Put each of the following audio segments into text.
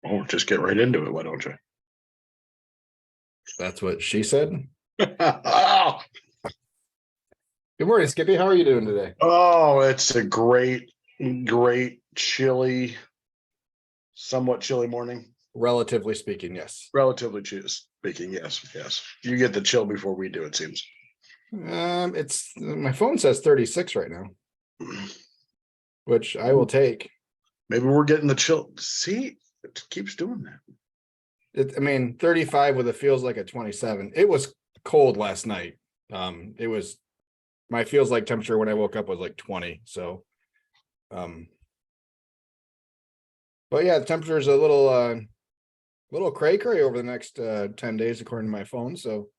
Oh, just get right into it. Why don't you? That's what she said. Oh, Good morning, Skippy. How are you doing today? it's a great, chilly, somewhat chilly morning. Relatively speaking, yes. Relatively speaking, yes. You get the chill before we do, it seems. It's my phone says 36 right now, which I will take. Maybe we're getting the chill. See, it keeps doing that. I mean, 35 with it feels like a 27. It was cold last night. It was my feels like temperature when I woke up was like 20. So, but yeah, the temperature is a little cray over the next 10 days according to my phone. So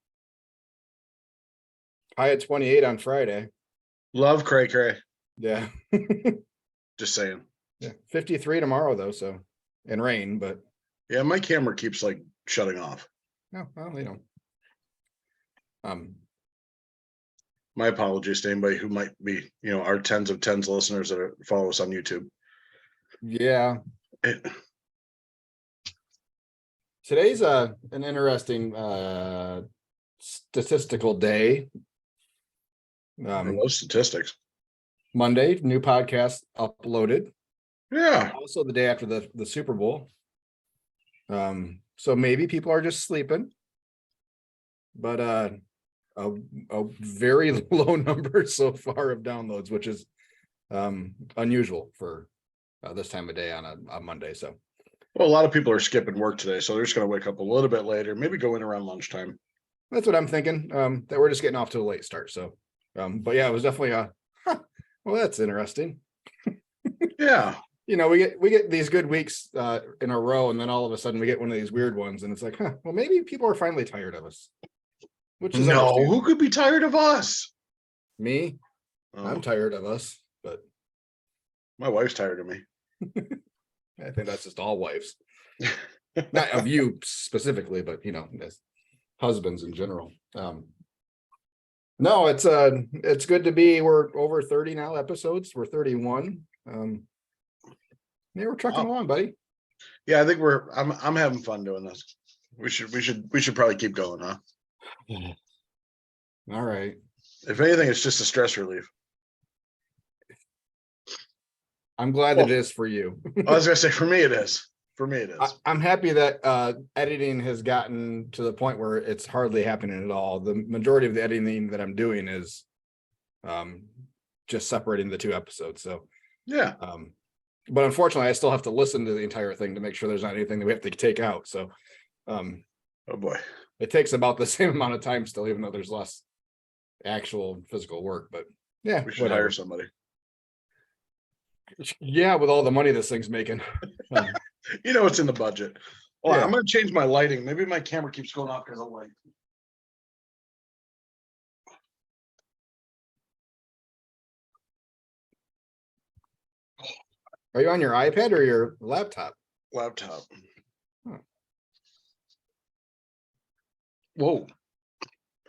high at 28 on Friday. Love cray. Yeah. Just saying. Yeah. 53 tomorrow though, so and rain, but yeah, my camera keeps like shutting off. No, well, they don't. My apologies to anybody who might be, our tens listeners that follow us on YouTube. Yeah. Today's an interesting statistical day. Most statistics. Monday, new podcast uploaded. Yeah. Also the day after the Super Bowl. So maybe people are just sleeping. But a very low number so far of downloads, which is unusual for this time of day on a Monday. So, well, a lot of people are skipping work today, so they're just going to wake up a little bit later, maybe go in around lunchtime. That's what I'm thinking. That we're just getting off to a late start. So, but yeah, it was definitely well, that's interesting. Yeah. We get these good weeks in a row, and then all of a sudden we get one of these weird ones, and it's like, well, maybe people are finally tired of us. Which is who could be tired of us? Me. I'm tired of us, but my wife's tired of me. I think that's just all wives. Not of you specifically, but as husbands in general. No, it's good to be. We're over 30 now episodes. We're 31. Yeah, we're trucking along, buddy. Yeah, I think I'm having fun doing this. We should probably keep going, huh? All right. If anything, it's just a stress relief. I'm glad that it is for you. I was gonna say, for me it is. I'm happy that editing has gotten to the point where it's hardly happening at all. The majority of the editing that I'm doing is just separating the two episodes. So yeah. But unfortunately, I still have to listen to the entire thing to make sure there's not anything that we have to take out. So oh boy. It takes about the same amount of time still, even though there's less actual physical work. But yeah, we should hire somebody. Yeah, with all the money this thing's making. It's in the budget. Oh, yeah. I'm going to change my lighting. Maybe my camera keeps going off because of light. Are you on your iPad or your laptop? Laptop. Huh. Whoa.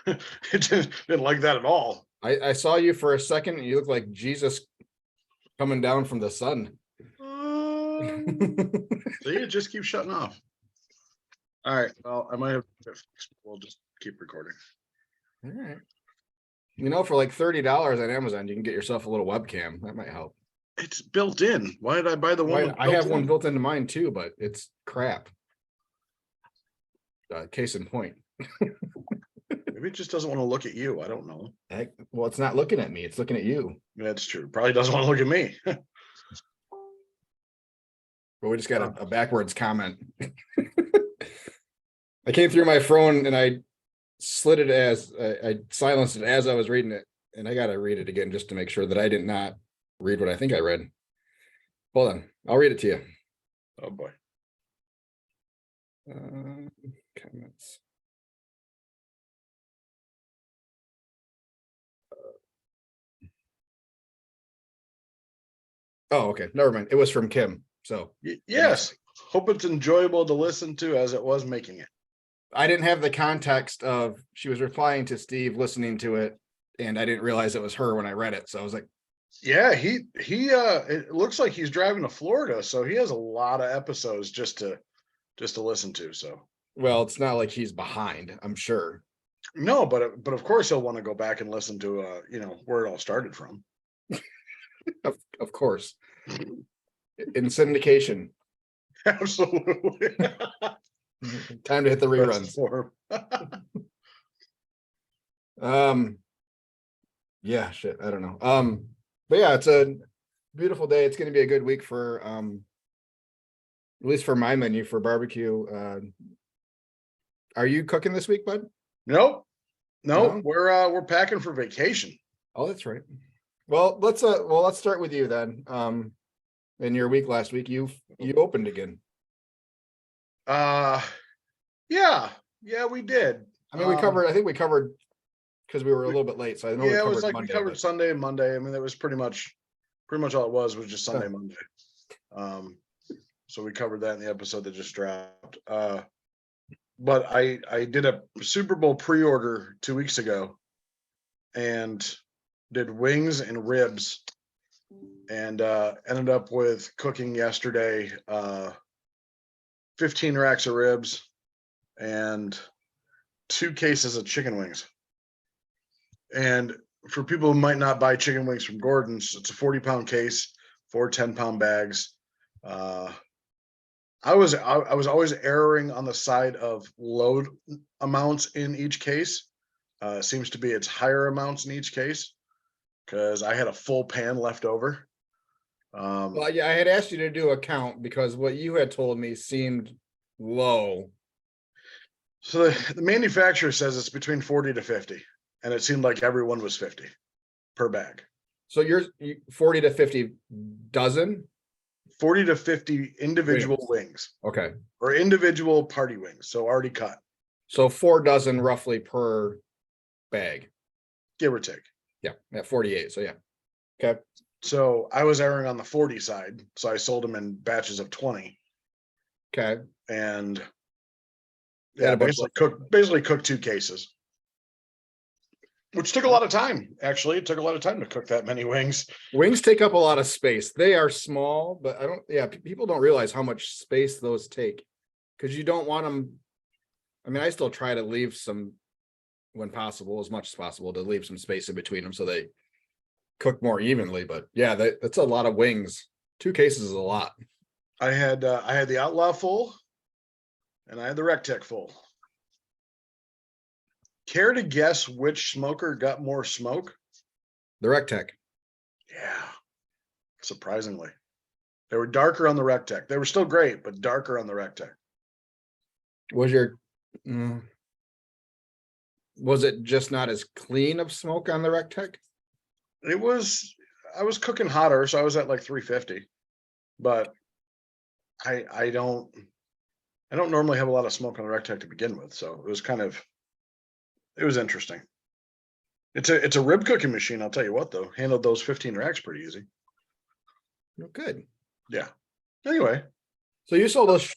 It didn't like that at all. I saw you for a second and you look like Jesus coming down from the sun. See, it just keeps shutting off. All right. Well, I might have. We'll just keep recording. All right. For like $30 on Amazon, you can get yourself a little webcam. That might help. It's built in. Why did I buy the one? I have one built into mine too, but it's crap. Case in point. Maybe it just doesn't want to look at you. I don't know. Well, it's not looking at me. It's looking at you. That's true. Probably doesn't want to look at me. But we just got a backwards comment. I came through my phone and I slid it I silenced it as I was reading it. And I got to read it again just to make sure that I did not read what I think I read. Hold on. I'll read it to you. Oh, boy. Comments. Oh, okay. Never mind. It was from Kim. So yes. Hope it's enjoyable to listen to as it was making it. I didn't have the context of she was replying to Steve, listening to it, and I didn't realize it was her when I read it. So I was like, yeah, he it looks like he's driving to Florida, so he has a lot of episodes just to just to listen to. So Well, it's not like he's behind, I'm sure. no, but of course he'll want to go back and listen to where it all started from. Of course. In syndication. Absolutely. Time to hit the reruns. Yeah, shit. I don't know. But yeah, it's a beautiful day. It's gonna be a good week for at least for my menu for barbecue. Are you cooking this week, bud? Nope. No? We're packing for vacation. Oh, that's right. Well, let's start with you then. In your week last week, you opened again. Yeah, we did. I mean, I think we covered because we were a little bit late, so I know Yeah, it was like Monday, we covered Sunday and Monday. I mean, that was pretty much all it was just Sunday, Monday. So we covered that in the episode that just dropped. But I did a Super Bowl pre-order 2 weeks ago and did wings and ribs and ended up with cooking yesterday 15 racks of ribs and 2 cases of chicken wings. And for people who might not buy chicken wings from Gordon's, it's a 40-pound case, 4 10-pound bags. I was always erring on the side of load amounts in each case. Seems to be it's higher amounts in each case because I had a full pan left over. Well, yeah, I had asked you to do a count because what you had told me seemed low. So the manufacturer says it's between 40 to 50, and it seemed like everyone was 50 per bag. So you're 40 to 50 dozen? 40 to 50 individual wings. Okay. Or individual party wings, so already cut. So 4 dozen roughly per bag. Give or take. Yeah, at 48. So yeah. Okay. So I was erring on the 40 side, so I sold them in batches of 20. Okay. And yeah, basically cooked 2 cases. Which took a lot of time, actually. It took a lot of time to cook that many wings. Wings take up a lot of space. They are small, but people don't realize how much space those take because you don't want them. I mean, I still try to leave some, when possible, as much as possible, to leave some space in between them so they cook more evenly. But yeah, that's a lot of wings. 2 cases is a lot. I had the Outlaw full and I had the Rectech full. Care to guess which smoker got more smoke? The Rectech. Yeah, surprisingly. They were darker on the Rectech. They were still great, but darker on the Rectech. Was it just not as clean of smoke on the Rectech? I was cooking hotter, so I was at like 350. But I don't normally have a lot of smoke on the Rectech to begin with, so it was interesting. It's a rib cooking machine, I'll tell you what, though. Handled those 15 racks pretty easy. Oh, good. Yeah. Anyway. So you sold us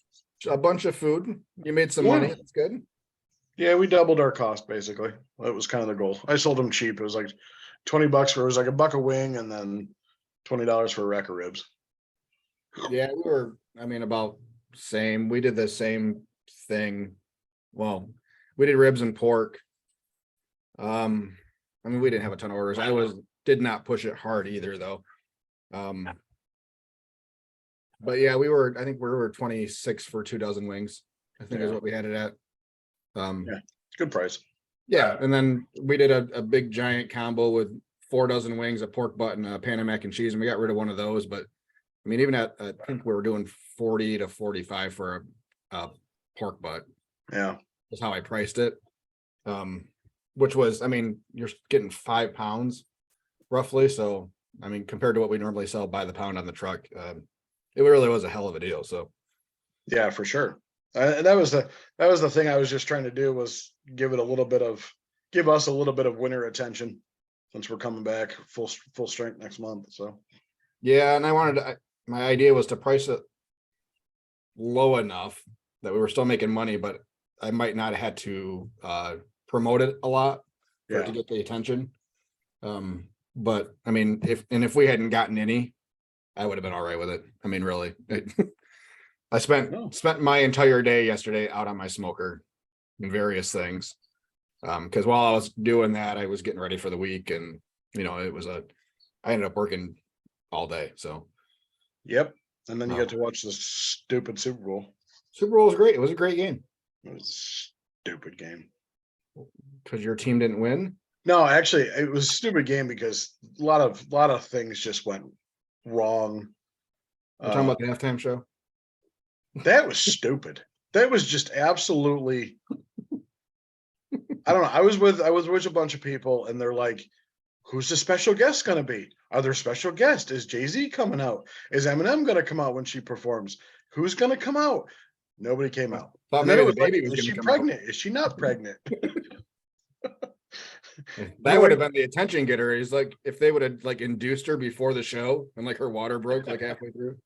a bunch of food. You made some money. That's good. Yeah, we doubled our cost, basically. That was kind of the goal. I sold them cheap. It was like $20 it was like $1 a wing and then $20 for a rack of ribs. Yeah, we were, about same. We did the same thing. Well, we did ribs and pork. We didn't have a ton of orders. Did not push it hard either though. But yeah, I think we were 26 for 2 dozen wings, I think is what we had it at. Yeah, good price. Yeah, and then we did a big giant combo with 4 dozen wings, a pork butt, and a pan of mac and cheese, and we got rid of one of those. But even I think we were doing 40 to 45 for a pork butt. Yeah, that's how I priced it. Which was, you're getting 5 pounds roughly. So, compared to what we normally sell by the pound on the truck, it really was a hell of a deal. So, yeah, for sure. That was the thing I was just trying to do was give us a little bit of winter attention since we're coming back full strength next month. So, yeah, and my idea was to price it low enough that we were still making money, but I might not have had to promote it a lot for it to get the attention. But if we hadn't gotten any, I would have been all right with it. Really. I Oh. spent my entire day yesterday out on my smoker and various things. Because while I was doing that, I was getting ready for the week, and I ended up working all day. So Yep. And then you Oh. got to watch the stupid Super Bowl. Super Bowl was great. It was a great game. It was a stupid game. Because your team didn't win. No, actually, it was a stupid game because a lot of things just went wrong. We're talking about the halftime show. That was stupid. That was just absolutely. I don't know. I was with a bunch of people, and they're like, "Who's the special guest going to be? Are there special guests? Is Jay-Z coming out? Is Eminem going to come out when she performs? Who's going to come out?" Nobody came out. Thought And then maybe it was the like, baby was "Is going she to come out. pregnant? Is she not pregnant?" That would have been the attention getter. He's like, if they would have like induced her before the show and like her water broke like halfway through.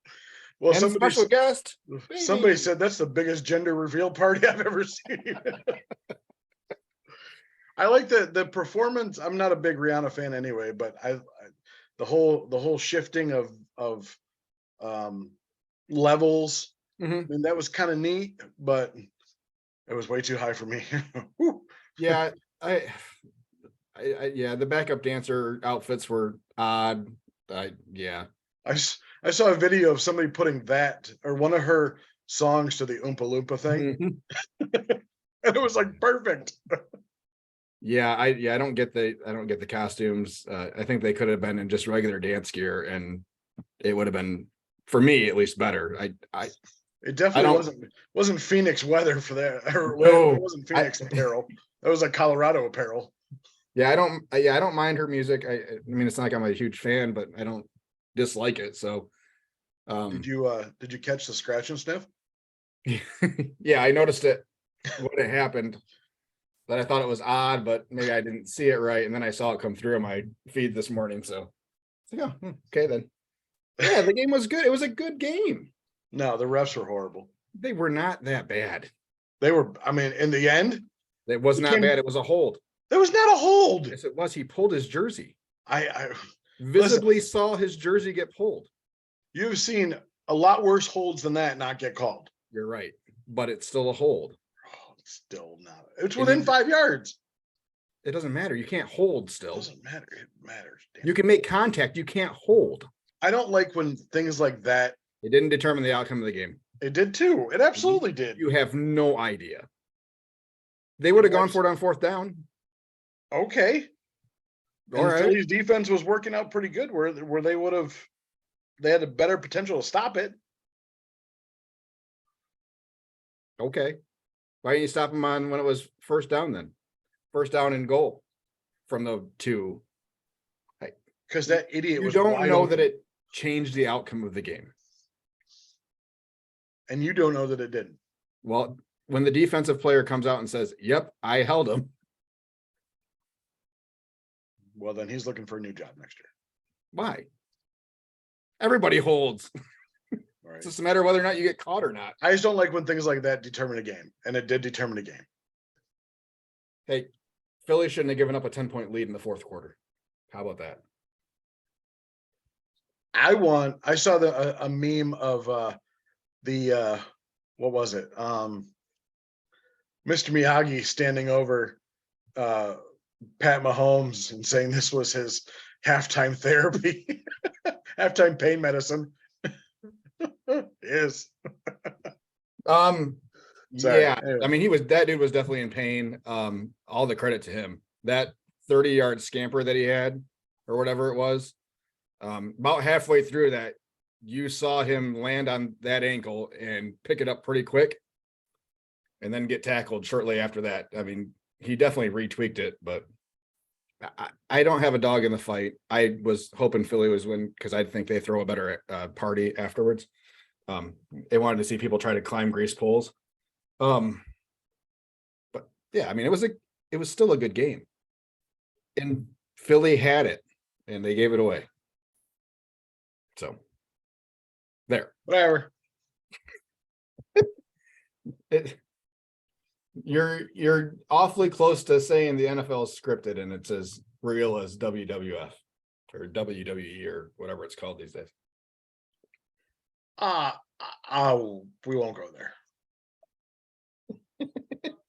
Well, And special guest. somebody baby. said that's the biggest gender reveal party I've ever seen. I like the performance. I'm not a big Rihanna fan anyway, but the whole shifting of levels. Mhm. I mean, that was kind of neat, but it was way too high for me. Yeah, yeah, the backup dancer outfits were odd. Yeah. I saw a video of somebody putting that or one of her songs to the Oompa Loompa thing, Mhm. and it was like perfect. Yeah, I don't get the costumes. I think they could have been in just regular dance gear, and it would have been, for me at least, better. It definitely wasn't Phoenix weather for that, or it wasn't Phoenix apparel. That was like Colorado apparel. Yeah, I don't mind her music. I mean, it's not like I'm a huge fan, but I don't dislike it. So, Did you catch the scratch and sniff? yeah, I noticed it when it happened. That I thought it was odd, but maybe I didn't see it right, and then I saw it come through on my feed this morning. So, yeah, okay then. Yeah, the game was good. It was a good game. No, the refs were horrible. They were not that bad. They were. I mean, in the end, It was not bad. It was a hold. There was not a hold. Yes, it was. He pulled his jersey. I visibly saw his jersey get pulled. You've seen a lot worse holds than that not get called. You're right, but it's still a hold. Oh, it's still not. It's within 5 yards. It doesn't matter. You can't hold still. It doesn't matter. It matters. You can make contact. You can't hold. I don't like when things like that. It didn't determine the outcome of the game. It did too. It absolutely did. You have no idea. They would have gone for it on fourth down. Okay. All right. Philly's defense was working out pretty good where they had a better potential to stop it. Okay. Why didn't you stop him on when it was first down then? First down and goal from the 2. Because that idiot was. You don't know that it changed the outcome of the game. And you don't know that it didn't. Well, when the defensive player comes out and says, "Yep, I held him." Well, then he's looking for a new job next year. Why? Everybody holds. Right. It's just a matter of whether or not you get caught or not. I just don't like when things like that determine a game, and it did determine a game. Hey, Philly shouldn't have given up a 10-point lead in the fourth quarter. How about that? I saw a meme of what was it? Mr. Miyagi standing over Pat Mahomes and saying this was his halftime therapy, halftime pain medicine. Is. Sorry. Yeah. Anyway. I mean, that dude was definitely in pain. All the credit to him. That 30-yard scamper that he had, or whatever it was, about halfway through that, you saw him land on that ankle and pick it up pretty quick, and then get tackled shortly after that. I mean, he definitely retweaked it, but I don't have a dog in the fight. I was hoping Philly was win because I think they throw a better party afterwards. They wanted to see people try to climb grease poles. But yeah, I mean, it was still a good game, and Philly had it, and they gave it away. So there, Whatever. You're awfully close to saying the NFL is scripted and it's as real as WWF or WWE or whatever it's called these days. We won't go there.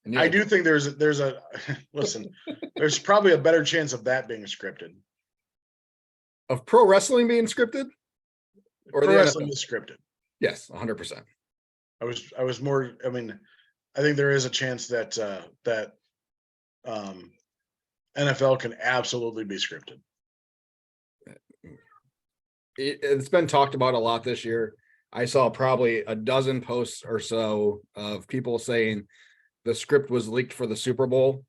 And I do think there's a listen. There's probably a better chance of that being scripted. of pro wrestling being scripted, or Pro the wrestling NFL? is scripted. Yes, 100%. I was more. I mean, I think there is a chance that NFL can absolutely be scripted. It's been talked about a lot this year. I saw probably a dozen posts or so of people saying the script was leaked for the Super Bowl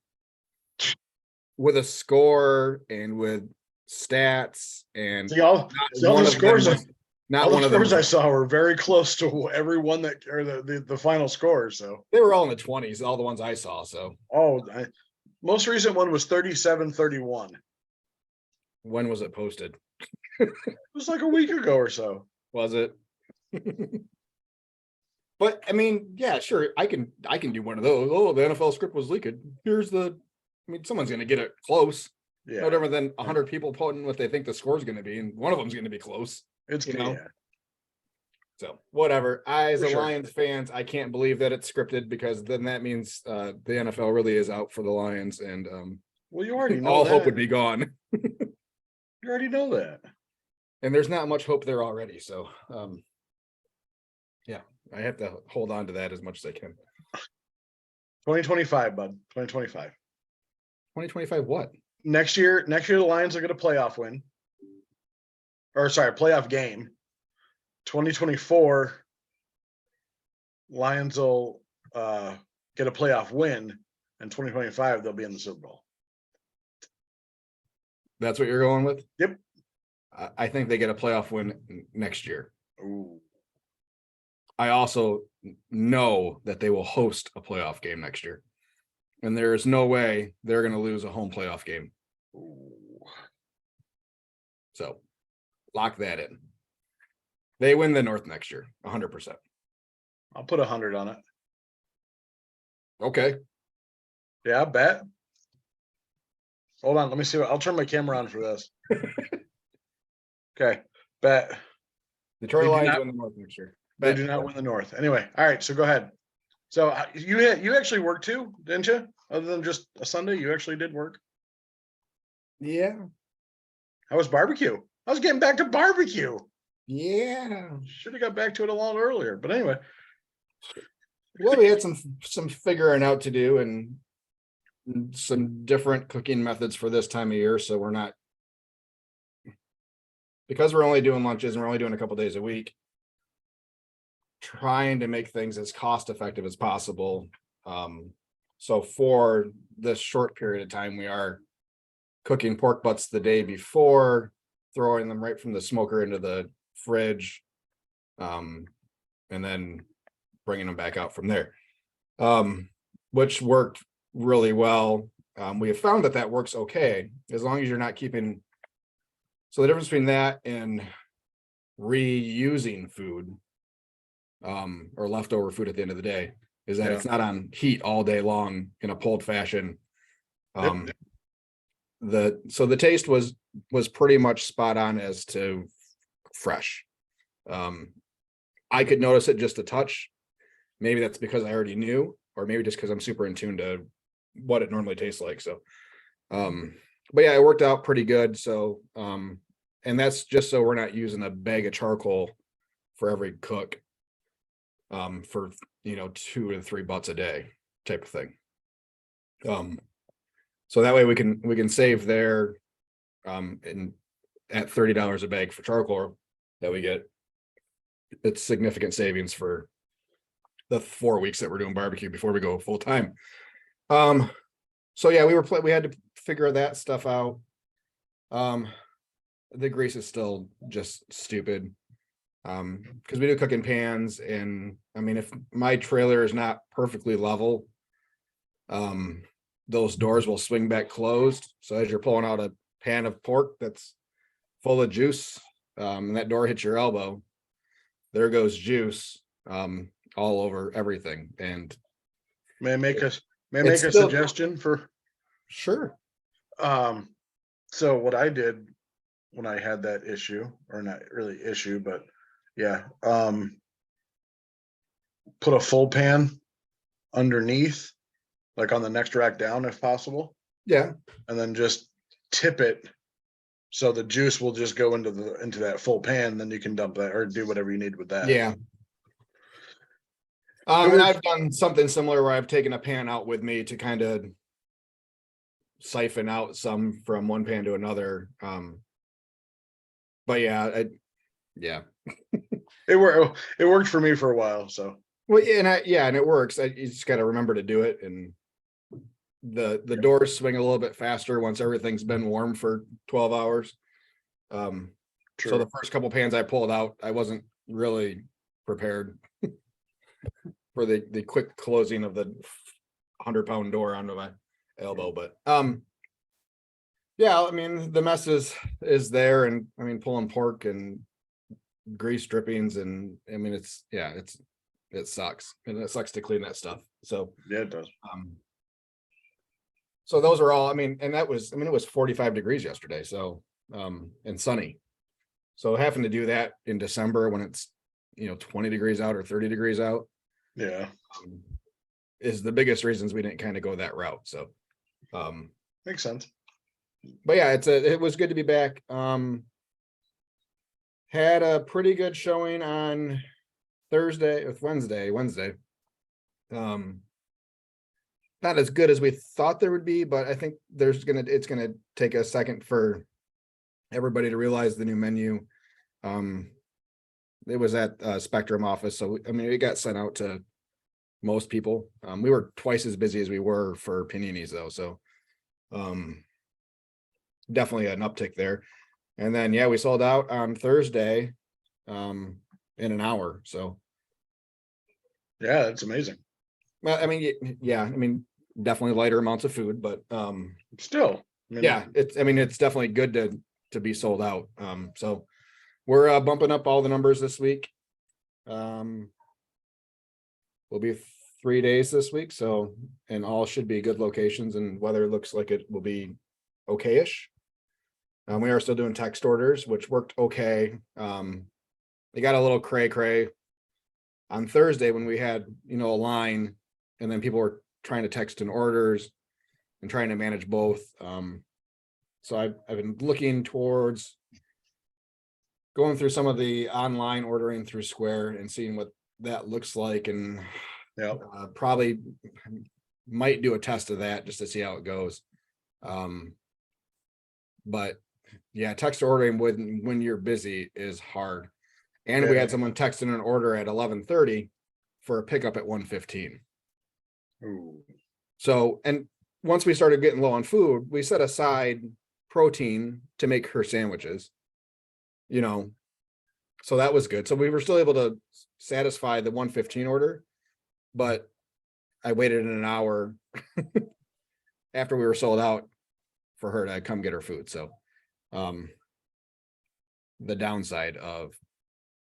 with a score and with stats, and See, all one the of scores. them was, not all one the of them scores I was, saw were very close to every one that or the final score. So they were all in the 20s, all the ones I saw. So most recent one was 37-31. when was it posted? It was like a week ago or so. Was it? But I mean, yeah, sure. I can do one of those. Oh, the NFL script was leaked. I mean, someone's gonna get it close. Yeah, No different than 100 people putting what they think the score is going to be, and one of them's going to be close. it's know? yeah. So whatever. As For a sure. Lions fans, I can't believe that it's scripted, because then that means the NFL really is out for the Lions, and Well, you already know all that. hope would be gone. You already know that. And there's not much hope there already. So yeah, I have to hold on to that as much as I can. 2025, bud. 2025. 2025 what? Next year, the Lions will get a playoff win. Or sorry, playoff game. 2024, Lions will get a playoff win, and 2025 they'll be in the Super Bowl. That's what you're going with? Yep. I think they get a playoff win next year. Ooh. I also know that they will host a playoff game next year, and there is no way they're going to lose a home playoff game. Ooh. So lock that in. They win the North next year, 100%. I'll put 100 on it. Okay. Yeah, I bet. Hold on, let me see. I'll turn my camera on for this. Okay, bet. Detroit They do Lions not- win the North next year. They do not win the North. Anyway, all right, so go ahead. So you actually worked too, didn't you? Other than just a Sunday, you actually did work. Yeah. How was barbecue? I was getting back to barbecue. Yeah. Should have got back to it a lot earlier. But anyway, Well, we had some figuring out to do, and some different cooking methods for this time of year. So we're not, because we're only doing lunches and we're only doing a couple days a week, trying to make things as cost effective as possible. So for this short period of time, we are cooking pork butts the day before, throwing them right from the smoker into the fridge, and then bringing them back out from there, which worked really well. We have found that works okay, as long as you're not keeping. So the difference between that and reusing food, or leftover food at the end of the day, is that it's not on heat all day long in a pulled fashion. So the taste was pretty much spot on as to fresh. I could notice it just a touch. Maybe that's because I already knew, or maybe just because I'm super in tune to what it normally tastes like. So, but yeah, it worked out pretty good. So, and that's just so we're not using a bag of charcoal for every cook, for 2 to 3 butts a day type of thing. So that way we can save there, and at $30 a bag for charcoal that we get, it's significant savings for the 4 weeks that we're doing barbecue before we go full time. So yeah, we had to figure that stuff out. The grease is still just stupid, because we do cook in pans, and I mean, if my trailer is not perfectly level, those doors will swing back closed. So as you're pulling out a pan of pork that's full of juice, and that door hits your elbow, there goes juice all over everything. And may I make a still, suggestion for? Sure. So what I did when I had that issue, or not really issue, but yeah, put a full pan underneath, like on the next rack down if possible, Yeah. and then just tip it so the juice will just go into that full pan, then you can dump that or do whatever you need with that. Yeah. And I've done something similar where I've taken a pan out with me to kind of siphon out some from one pan to another. But yeah, It worked for me for a while. So well, and it works. You just got to remember to do it, and the doors swing a little bit faster once everything's been warm for 12 hours. So the first couple pans I pulled out, I wasn't really prepared for the quick closing of the 100-pound door onto my elbow. But yeah, I mean, the mess is there, and I mean, pulling pork and grease drippings, and I mean, it sucks, and it sucks to clean that stuff. So yeah, it does. So those are all, I mean, and it was 45 degrees yesterday, so and sunny. So having to do that in December when it's 20 degrees out or 30 degrees out, yeah, is the biggest reasons we didn't kind of go that route. So makes sense. But yeah, it was good to be back. Had a pretty good showing on Wednesday. Not as good as we thought there would be, but I think it's gonna take a second for everybody to realize the new menu. It was at Spectrum office, so I mean, it got sent out to most people. We were twice as busy as we were for paninis though, so definitely an uptick there. And then yeah, we sold out on Thursday in an hour. So yeah, it's amazing. Well, I mean, yeah, I mean, definitely lighter amounts of food, but still, yeah, it's definitely good to be sold out. So we're bumping up all the numbers this week. We'll be 3 days this week, so, and all should be good locations, and weather looks like it will be okay-ish. We are still doing text orders, which worked okay. They got a little cray on Thursday when we had a line, and then people were trying to text in orders and trying to manage both. So I've been looking towards going through some of the online ordering through Square and seeing what that looks like, and probably might do a test of that just to see how it goes. But yeah, text ordering when you're busy is hard. And we had someone texting an order at 11:30 for a pickup at 1:15. So, and once we started getting low on food, we set aside protein to make her sandwiches, so that was good. So we were still able to satisfy the 1:15 order, but I waited an hour after we were sold out for her to come get her food. So the downside of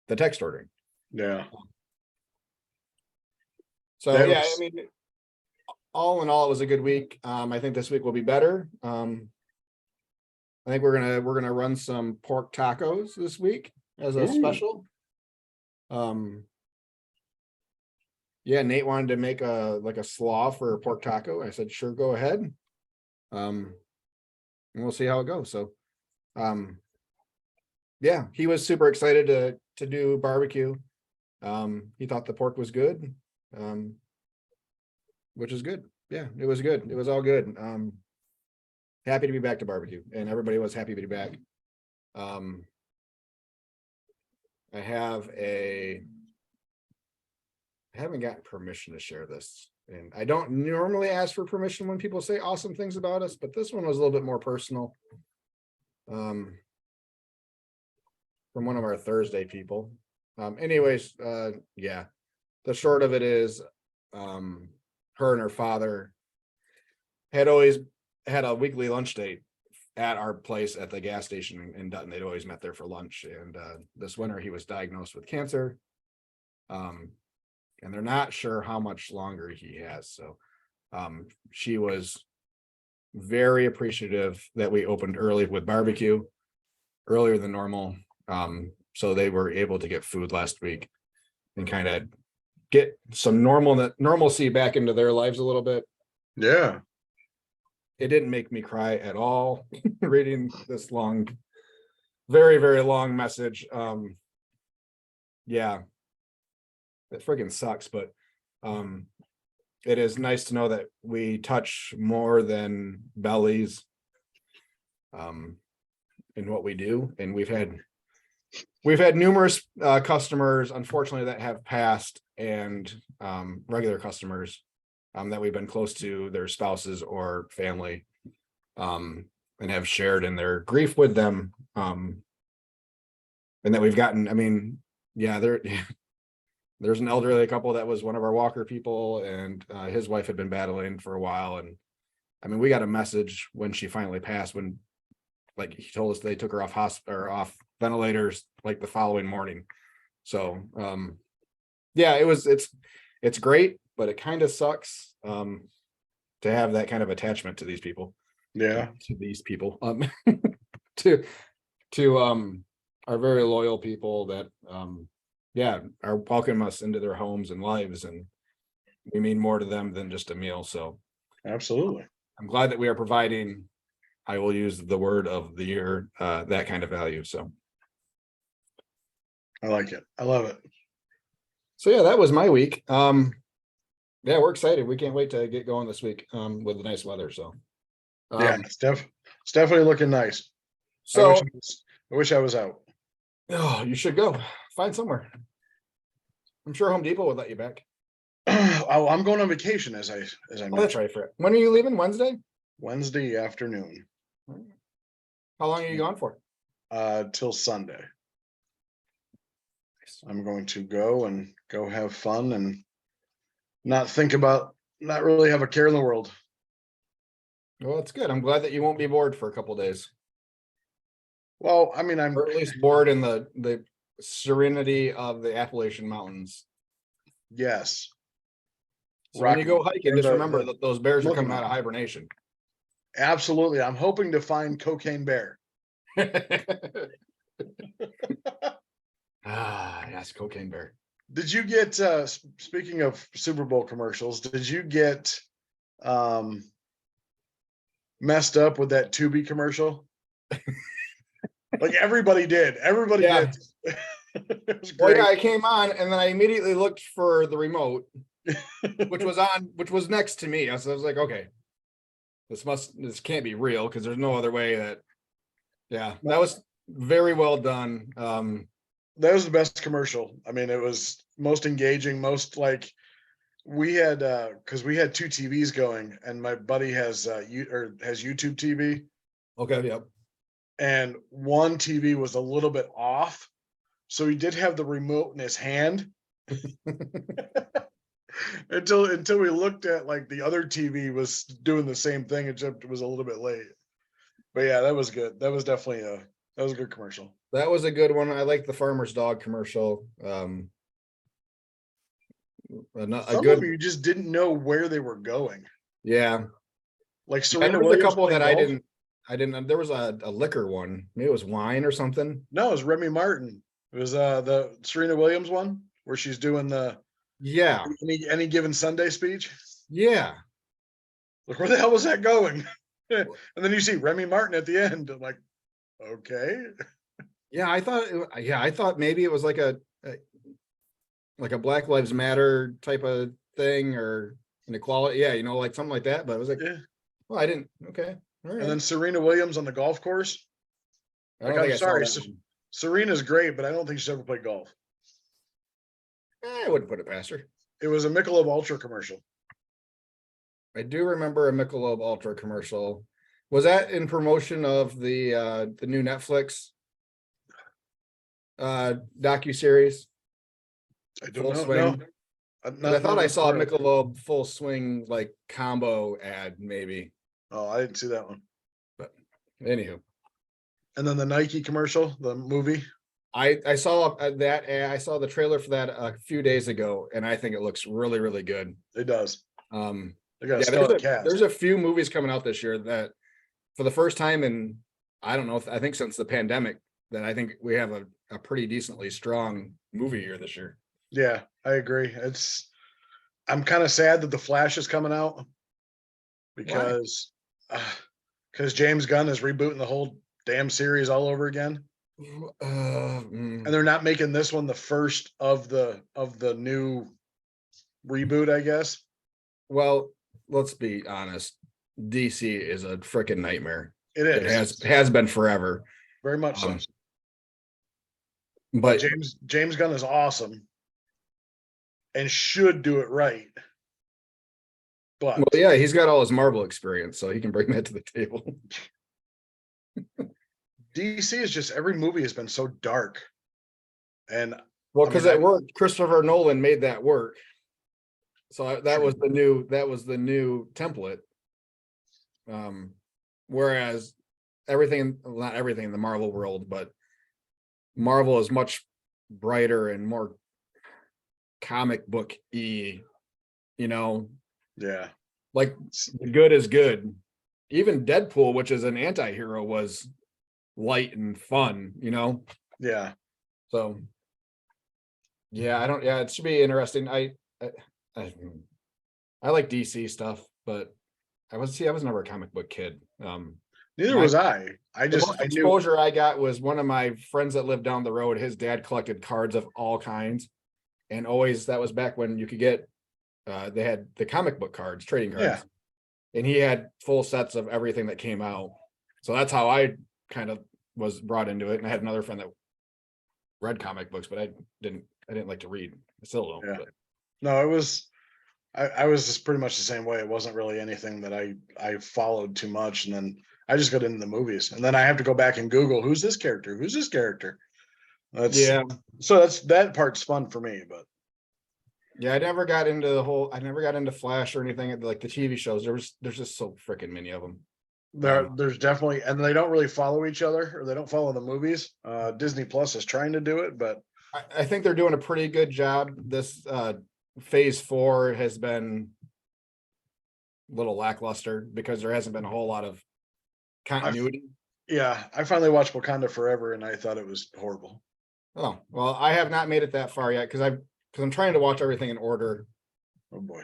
the text ordering. Yeah. So yeah, I mean, all in all, it was a good week. I think this week will be better. I think we're gonna run some pork tacos this week as a special. Yeah, Nate wanted to make a slaw for a pork taco. I said, sure, go ahead. And we'll see how it goes. So yeah, he was super excited to do barbecue. He thought the pork was good, which is good. Yeah, it was good. It was all good. Happy to be back to barbecue, and everybody was happy to be back. I haven't gotten permission to share this, and I don't normally ask for permission when people say awesome things about us, but this one was a little bit more personal. From one of our Thursday people. Anyways, yeah, the short of it is, her and her father had always had a weekly lunch date at our place at the gas station in Dutton. They'd always met there for lunch, and this winter he was diagnosed with cancer, and they're not sure how much longer he has. So she was very appreciative that we opened early with barbecue, earlier than normal. So they were able to get food last week and kind of get some normalcy back into their lives a little bit. Yeah. It didn't make me cry at all reading this long, very, very long message. Yeah, it friggin' sucks, but it is nice to know that we touch more than bellies in what we do. And we've had numerous customers, unfortunately, that have passed, and regular customers that we've been close to, their spouses or family, and have shared in their grief with them. And that we've gotten, I mean, yeah, there's an elderly couple that was one of our walker people, and his wife had been battling for a while. And I mean, we got a message when she finally passed, when like he told us they took her off ventilators like the following morning. So yeah, it's great, but it kind of sucks to have that kind of attachment to these people. Yeah. To our very loyal people that yeah, are welcome us into their homes and lives, and we mean more to them than just a meal. So Absolutely. I'm glad that we are providing, I will use the word of the year, that kind of value. So I like it. I love it. So yeah, that was my week. Yeah, we're excited. We can't wait to get going this week with the nice weather. So Yeah, it's definitely looking nice. so I wish I was out. oh, you should go find somewhere. I'm sure Home Depot would let you back. Oh, I'm going on vacation as I Oh, that's mentioned. right, Fred. When are you leaving? Wednesday? Wednesday afternoon. How long are you gone for? Till Sunday. I'm going to go have fun and not really have a care in the world. Well, that's good. I'm glad that you won't be bored for a couple days. Well, I mean, Or at least bored in the serenity of the Appalachian Mountains. yes. So when you go hiking, just remember that those bears are coming out of Mountains. hibernation. Absolutely. I'm hoping to find Cocaine Bear. Yes, Cocaine Bear. Did you get speaking of Super Bowl commercials, did you get messed up with that Tubi commercial? Like everybody did. Everybody did. It was great. Well, yeah, I came on and then I immediately looked for the remote, which was next to me. So I was like, okay, this can't be real, because there's no other way that. Yeah, that was very well done. That was the best commercial. I mean, it was most engaging, most like we had because we had two TVs going, and my buddy has YouTube TV. Okay, yep. And one TV was a little bit off, so he did have the remote in his hand until we looked at like the other TV was doing the same thing, except it was a little bit late. But yeah, that was good. That was definitely that was a good commercial. That was a good one. I like the farmer's dog commercial. Some of them you just didn't know where they were going. Yeah, like Serena there was Williams. A couple that golf. I didn't. There was a liquor one. Maybe it was wine or something. No, it was Remy Martin. It was the Serena Williams one where she's doing the any given Sunday speech. Yeah. Like, where the hell was that going? And then you see Remy Martin at the end. I'm like, okay. Yeah, I thought maybe it was like a Black Lives Matter type of thing, or an equality. Yeah, like something like that. But it was like, well, I didn't. Okay. All right. And then Serena Williams on the golf course. Like, I'm sorry, Serena's great, but I don't think she's ever played golf. I wouldn't put it past her. It was a Michelob Ultra commercial. I do remember a Michelob Ultra commercial. Was that in promotion of the new Netflix docuseries? I don't know. No. I thought I saw a Michelob Full Swing like combo ad, maybe. Oh, I didn't see that one. But anywho. And then the Nike commercial, the movie. I saw that. I saw the trailer for that a few days ago, and I think it looks really, really good. It does. There's a few movies coming out this year that, for the first time in, I don't know, I think since the pandemic, that I think we have a pretty decently strong movie year this year. Yeah, I agree. I'm kind of sad that the Flash is coming out Why? because James Gunn is rebooting the whole damn series all over again, and they're not making this one the first of the new reboot, I guess. Well, let's be honest. DC is a freaking nightmare. It It is has been forever. very much so. Um, But but James Gunn is awesome and should do it right. well, But yeah, he's got all his Marvel experience, so he can bring that to the table. DC is just every movie has been so dark. And Well, I because mean, it worked. Christopher Nolan made that work. So that True. was the new template. Whereas everything, not everything in the Marvel world, but Marvel is much brighter and more comic book-y, you know, yeah, like the good is good. Even Deadpool, which is an anti-hero, was light and fun, you know. yeah. So yeah, I don't. Yeah, it should be interesting. I, I like DC stuff, but I was never a comic book kid. Neither My was I. I The just most I knew. exposure I got was one of my friends that lived down the road. His dad collected cards of all kinds, and always that was back when you could get. They had the comic book cards, trading Yeah, cards, and he had full sets of everything that came out. So that's how I kind of was brought into it. And I had another friend that read comic books, but I didn't like to read. I still don't. yeah. But No, it was. I was just pretty much the same way. It wasn't really anything that I followed too much, and then I just got into the movies, and then I have to go back and Google who's this character, who's this character. That's yeah, so that part's fun for me, but yeah, I never got into Flash or anything like the TV shows. There's just so freaking many of them. there's definitely, and they don't really follow each other, or they don't follow the movies. Disney Plus is trying to do it, but I think they're doing a pretty good job. This phase 4 has been a little lackluster because there hasn't been a whole lot of continuity. yeah, I finally watched Wakanda Forever, and I thought it was horrible. Oh, well, I have not made it that far yet because I'm trying to watch everything in order. Oh boy,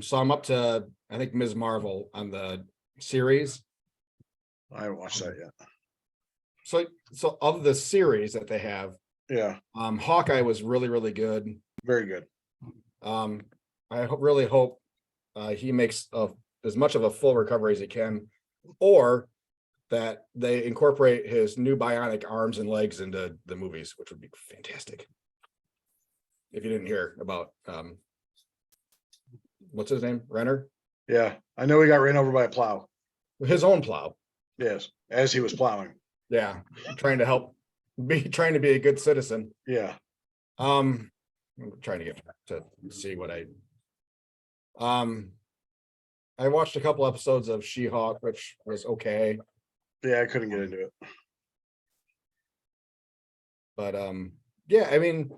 So I'm up to, I think, Ms. Marvel on the series. I haven't watched that yet. So of the series that they have, Yeah, Hawkeye was really, really good. very good. I really hope he makes as much of a full recovery as he can, or that they incorporate his new bionic arms and legs into the movies, which would be fantastic. If you didn't hear about what's his name, Renner, Yeah, I know he got ran over by a plow. his own plow. Yes, as he was plowing. Yeah, trying to be a good citizen. Yeah, I'm trying to get to see what I watched a couple episodes of She-Hulk, which was okay, yeah, I couldn't get into it. but yeah, I mean,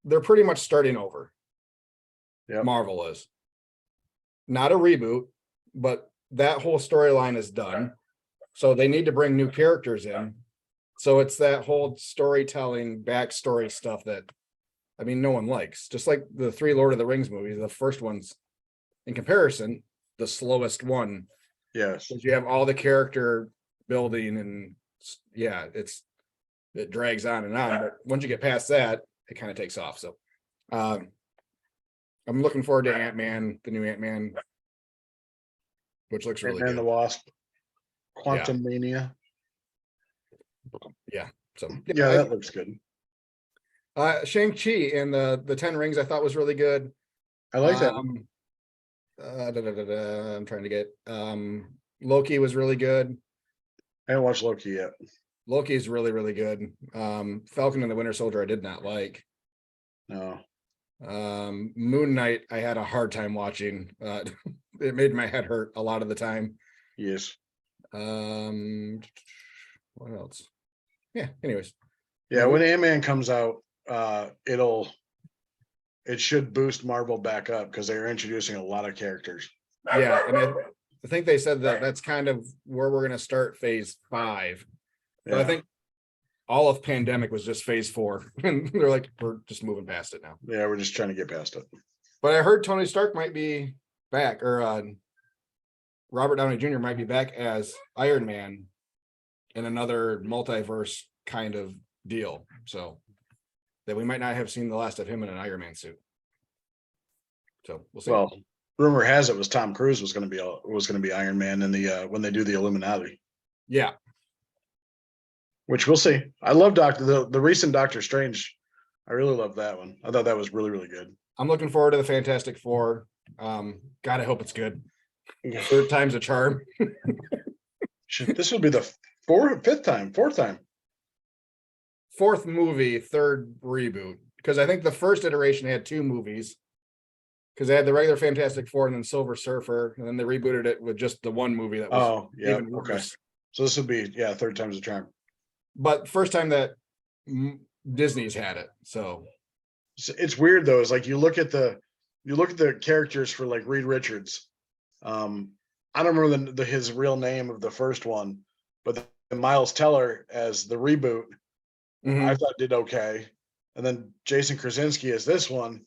they're pretty much starting over. Yeah, Marvel is not a reboot, but that whole storyline is done. So they need to bring new characters in. So it's that whole storytelling backstory stuff that, I mean, no one likes. Just like the 3 Lord of the Rings movies, the first one's, in comparison, the slowest one. yes, Because you have all the character building and yeah, it drags on and on. But once you get past that, it kind of takes off. So I'm looking forward to Ant-Man, the new Ant-Man, which looks really and good. the Wasp, Quantum Mania. Yeah. So Yeah, that looks good. Shang-Chi and the 10 Rings I thought was really good. I like that. I'm trying to get Loki was really good. I haven't watched Loki yet. Loki is really, really good. Falcon and the Winter Soldier I did not like. No. Moon Knight I had a hard time watching. It made my head hurt a lot of the time. Yes. What else? Yeah, anyways. Yeah, when Ant-Man comes out, it should boost Marvel back up because they're introducing a lot of characters. Yeah, and I think they said that that's kind of where we're going to start phase 5. So Yeah. I think all of pandemic was just phase 4, and they're like, we're just moving past it now. Yeah, we're just trying to get past it. But I heard Tony Stark might be back, or Robert Downey Jr. might be back as Iron Man in another multiverse kind of deal. So that we might not have seen the last of him in an Iron Man suit. So we'll see. Well, rumor has it was Tom Cruise was going to be Iron Man in the when they do the Illuminati. Yeah. Which we'll see. I love the recent Doctor Strange. I really love that one. I thought that was really, really good. I'm looking forward to the Fantastic Four. God, I hope it's good. Third time's a charm. This will be the fourth time. Fourth movie, third reboot. Because I think the first iteration had 2 movies. Because they had the regular Fantastic Four and then Silver Surfer, and then they rebooted it with just the one movie that was even worse. So this would be third time's a charm. But first time that Disney's had it. So it's weird though. It's like you look at the characters for like Reed Richards. I don't remember his real name of the first one, but the Miles Teller as the reboot, I thought did okay. And then Jason Krasinski as this one.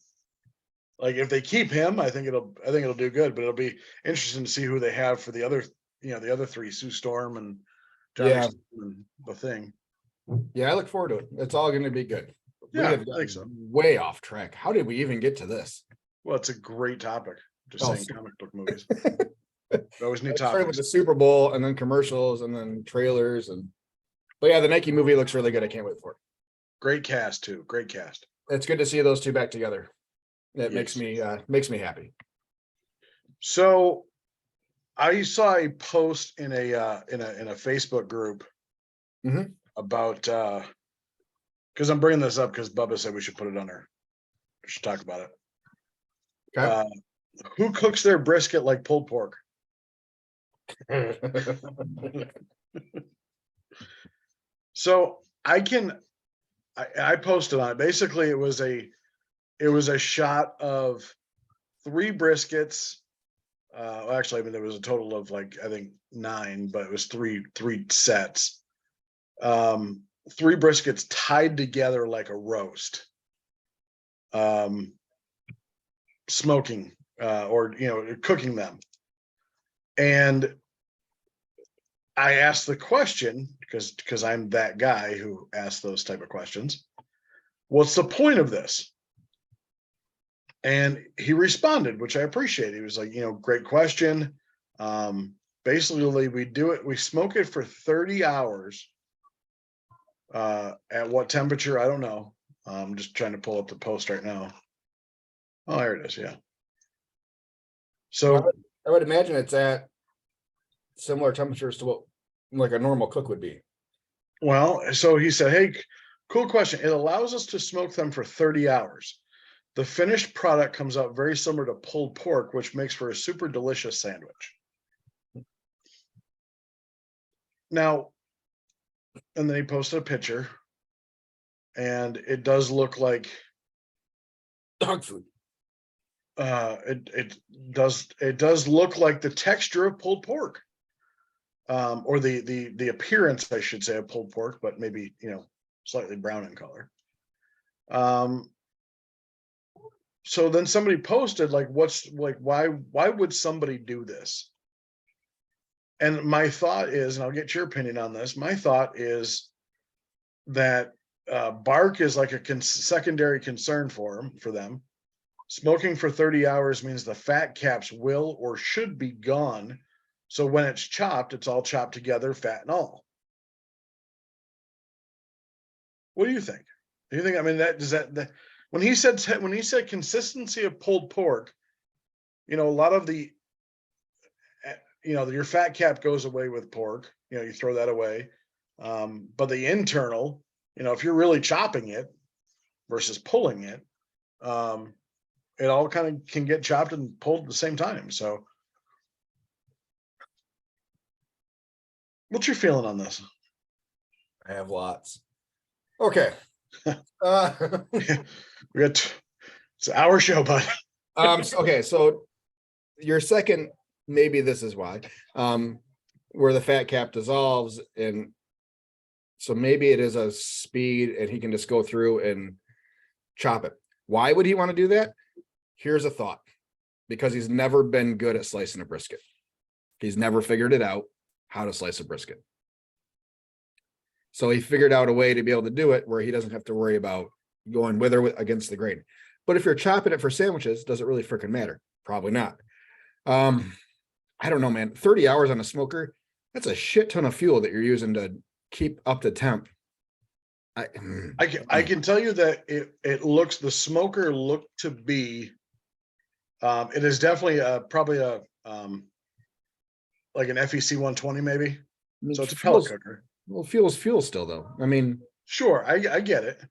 Like if they keep him, I think it'll do good, but it'll be interesting to see who they have for the other 3, Sue Storm and Johnny and the Thing. Yeah, I look forward to it. It's all going to be good. Yeah, I think so. Way off track. How did we even get to this? Well, it's a great topic. Just saying comic book movies. Always new Started topics. with the Super Bowl and then commercials and then trailers but yeah, the Nike movie looks really good. I can't wait for it. Great cast too. Great cast. It's good to see those two back together. It makes me happy. So I saw a post in a Facebook group about because I'm bringing this up because Bubba said we should put it on there. We should talk about it. Okay. Who cooks their brisket like pulled pork? So I posted on it. Basically, it was a shot of 3 briskets. Actually, I mean, there was a total of like, I think 9, but it was three sets. 3 briskets tied together like a roast. Smoking, or, cooking them. And I asked the question because I'm that guy who asks those type of questions. What's the point of this? And he responded, which I appreciate. He was like, great question. Basically, we smoke it for 30 hours. At what temperature? I don't know. I'm just trying to pull up the post right now. Oh, there it is. Yeah. So I would imagine it's at similar temperatures to what like a normal cook would be. Well, so he said, hey, cool question. It allows us to smoke them for 30 hours. The finished product comes out very similar to pulled pork, which makes for a super delicious sandwich. Now, and then he posted a picture, and it does look like dog food. It does look like the texture of pulled pork, or the appearance, I should say, of pulled pork, but maybe slightly brown in color. So then somebody posted like, why would somebody do this? And my thought is, and I'll get your opinion on this. My thought is that bark is like a secondary concern for them. Smoking for 30 hours means the fat caps will or should be gone. So when it's chopped, it's all chopped together, fat and all. What do you think? Do you think, I mean, when he said consistency of pulled pork, a lot of the, your fat cap goes away with pork, you throw that away. But the internal, if you're really chopping it versus pulling it, it all kind of can get chopped and pulled at the same time. So what's your feeling on this? I have lots. Okay. It's our show, bud. Okay, so your second, maybe this is why, where the fat cap dissolves and So maybe it is a speed and he can just go through and chop it. Why would he want to do that? Here's a thought. Because he's never been good at slicing a brisket. He's never figured it out how to slice a brisket. So he figured out a way to be able to do it where he doesn't have to worry about going with or against the grain. But if you're chopping it for sandwiches, does it really freaking matter? Probably not. I don't know, man. 30 hours on a smoker, that's a shit ton of fuel that you're using to keep up the temp. I can tell you that the smoker looked to be, it is definitely probably a like an FEC 120 maybe. So it's a pellet cooker. Well, fuel's fuel still though. I mean, sure, I get it.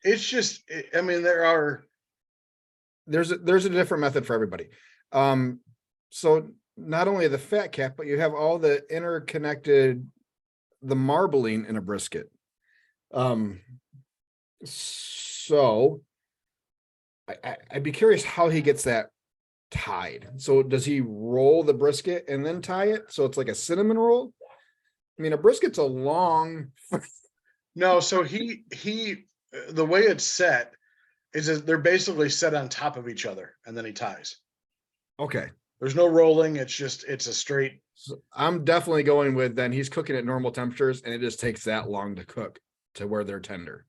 It's just, I mean, there's a different method for everybody. So not only the fat cap, but you have all the interconnected, the marbling in a brisket. So I'd be curious how he gets that tied. So does he roll the brisket and then tie it? So it's like a cinnamon roll? I mean, a brisket's a long. No, so he the way it's set is that they're basically set on top of each other and then he ties. Okay. There's no rolling. It's a straight. So I'm definitely going with then he's cooking at normal temperatures and it just takes that long to cook to where they're tender.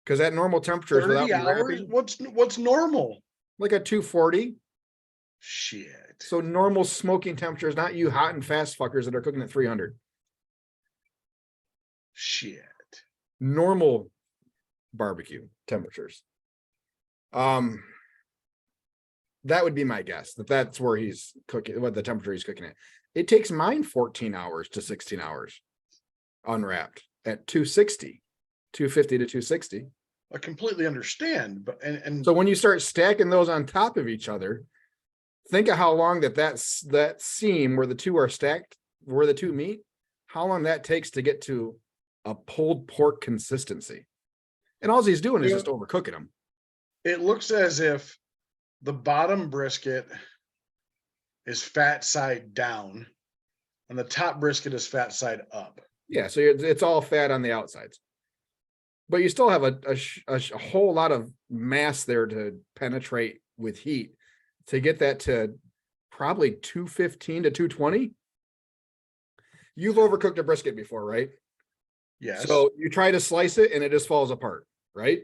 Because at normal temperatures, 30 hours? What's normal? Like a 240. Shit. So normal smoking temperatures, not you hot and fast fuckers that are cooking at 300. Shit. Normal barbecue temperatures. That would be my guess that's where he's cooking, what the temperature he's cooking at. It takes mine 14 hours to 16 hours unwrapped at 250 to 260. I completely understand, but and so when you start stacking those on top of each other, think of how long that seam where the two are stacked, where the two meet, how long that takes to get to a pulled pork consistency. And all he's doing is just overcooking them. It looks as if the bottom brisket is fat side down and the top brisket is fat side up. Yeah, so it's all fat on the outsides. But you still have a whole lot of mass there to penetrate with heat to get that to probably 215 to 220. You've overcooked a brisket before, right? Yes. So you try to slice it and it just falls apart, right?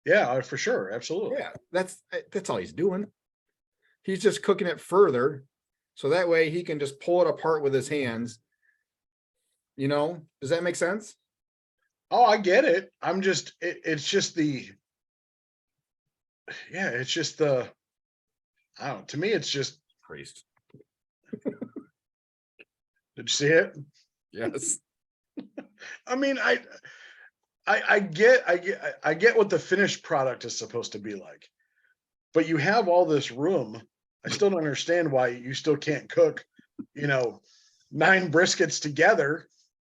Yeah, for sure. Absolutely. Yeah, that's all he's doing. He's just cooking it further. So that way he can just pull it apart with his hands. You know, does that make sense? Oh, I get it. It's just I don't know. To me, it's just priest. Did you see it? Yes. I mean, I get what the finished product is supposed to be like, but you have all this room. I still don't understand why you still can't cook, 9 briskets together.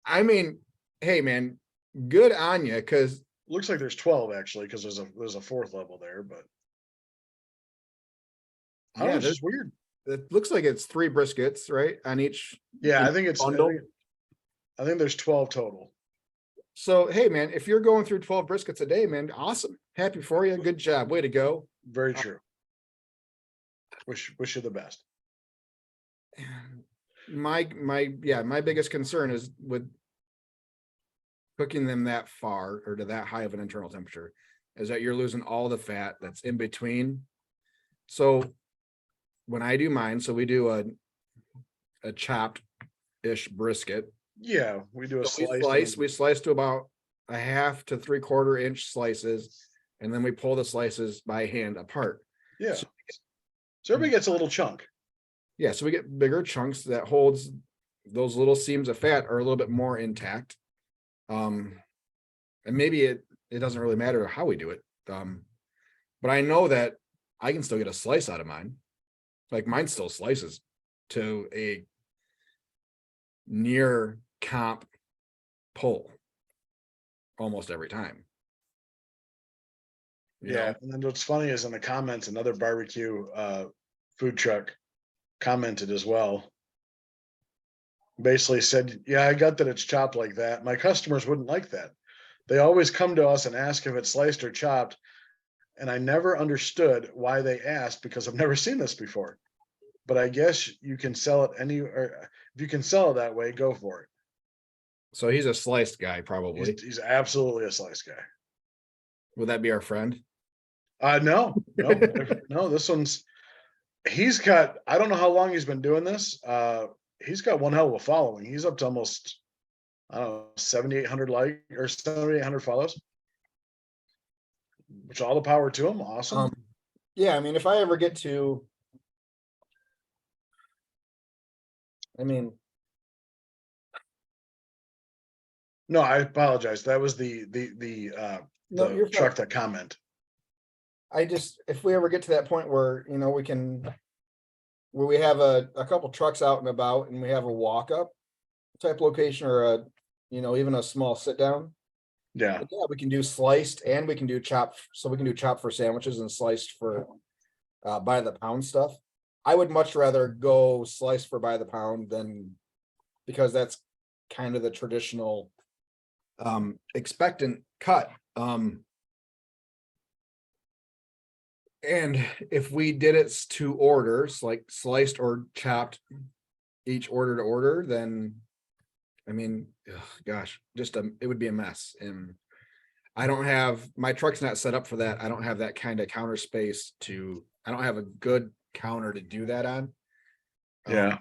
I mean, hey man, good on you, because looks like there's 12 actually, because there's a fourth level there, but yeah, it's just weird. It looks like it's 3 briskets, right? On each. Yeah, I think I think there's 12 total. So, hey man, if you're going through 12 briskets a day, man, awesome. Happy for you. Good job. Way to go. Very true. Wish you the best. My biggest concern is with cooking them that far or to that high of an internal temperature is that you're losing all the fat that's in between. So when I do mine, so we do a chopped ish brisket. Yeah, we do a slice. We slice to about a 1/2 to 3/4 inch slices, and then we pull the slices by hand apart. Yeah. So everybody gets a little chunk. Yeah, so we get bigger chunks that holds those little seams of fat are a little bit more intact. And maybe it doesn't really matter how we do it. But I know that I can still get a slice out of mine. Like mine still slices to a near comp pull almost every time. You know? And then what's funny is in the comments, another barbecue food truck commented as well. Basically said, yeah, I got that it's chopped like that. My customers wouldn't like that. They always come to us and ask if it's sliced or chopped. And I never understood why they asked because I've never seen this before. But I guess you can sell it or if you can sell it that way, go for it. So he's a sliced guy, probably. He's absolutely a slice guy. Would that be our friend? No. This he's got, I don't know how long he's been doing this. He's got one hell of a following. He's up to almost, I don't know, 7,800 or 7,800 follows, which all the power to him. Awesome. Yeah, I mean, if I ever get to, No, I apologize. That was the No, you're truck that comment. if we ever get to that point where, where we have a couple trucks out and about and we have a walk up type location or even a small sit down. Yeah. Yeah, we can do sliced and we can do chopped. So we can do chopped for sandwiches and sliced for by the pound stuff. I would much rather go sliced for by the pound because that's kind of the traditional expectant cut. And if we did it to orders, like sliced or chopped, each order to order, then gosh, it would be a mess. And I don't have, my truck's not set up for that. I don't have that kind of counter space I don't have a good counter to do that on. Yeah.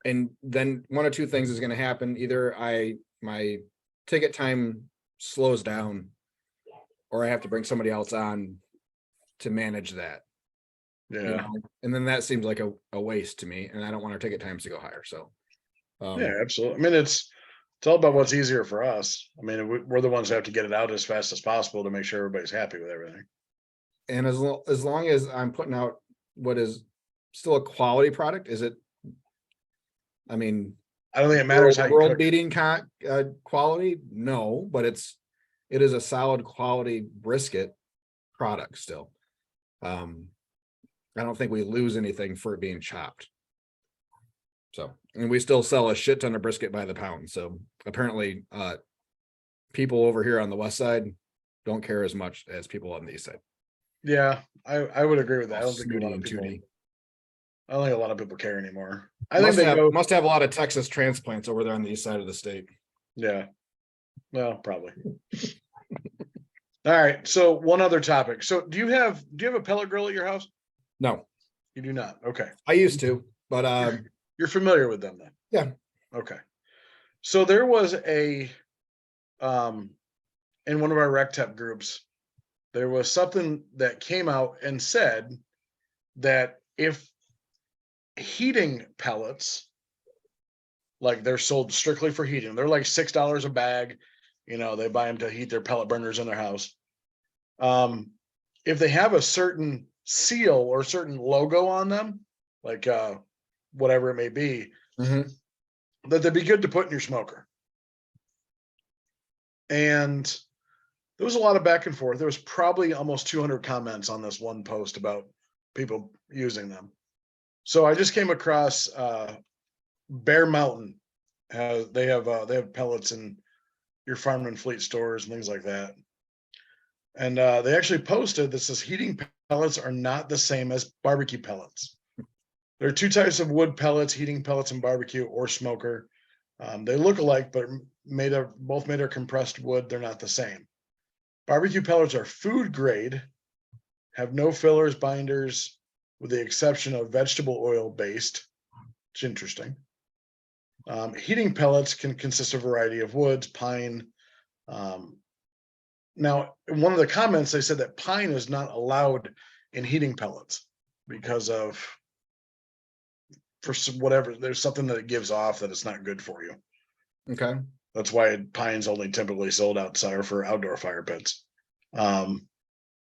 And then one or two things is going to happen. Either my ticket time slows down or I have to bring somebody else on to manage that. Yeah. And then that seems like a waste to me, and I don't want our ticket times to go higher. So yeah, absolutely. I mean, it's all about what's easier for us. I mean, we're the ones that have to get it out as fast as possible to make sure everybody's happy with everything. And as long as I'm putting out what is still a quality product, I don't think it matters how you world cook. beating quality. No, but it is a solid quality brisket product still. I don't think we lose anything for it being chopped. So, and we still sell a shit ton of brisket by the pound. So apparently, people over here on the west side don't care as much as people on the east side. Yeah, I would agree with that. I don't think a lot of people care anymore. I think they must have a lot of Texas transplants over there on the east side of the state. Yeah. Well, probably. All right. So one other topic. So do you have a pellet grill at your house? No, you do not. Okay. I used to, but you're familiar with them then? Yeah. Okay. So there was in one of our RecTep groups, there was something that came out and said that if heating pellets, like they're sold strictly for heating, they're like $6 a bag. They buy them to heat their pellet burners in their house. If they have a certain seal or certain logo on them, like whatever it may be, that they'd be good to put in your smoker. And there was a lot of back and forth. There was probably almost 200 comments on this one post about people using them. So I just came across Bear Mountain. They have pellets in your Farm and Fleet stores and things like that. And they actually posted that says heating pellets are not the same as barbecue pellets. There are two types of wood pellets: heating pellets and barbecue or smoker. They look alike, but both made of compressed wood. They're not the same. Barbecue pellets are food grade, have no fillers, binders, with the exception of vegetable oil based. It's interesting. Heating pellets can consist of a variety of woods, pine. Now, in one of the comments, they said that pine is not allowed in heating pellets because for whatever, there's something that it gives off that it's not good for you. Okay. That's why pine's only typically sold outside or for outdoor fire pits.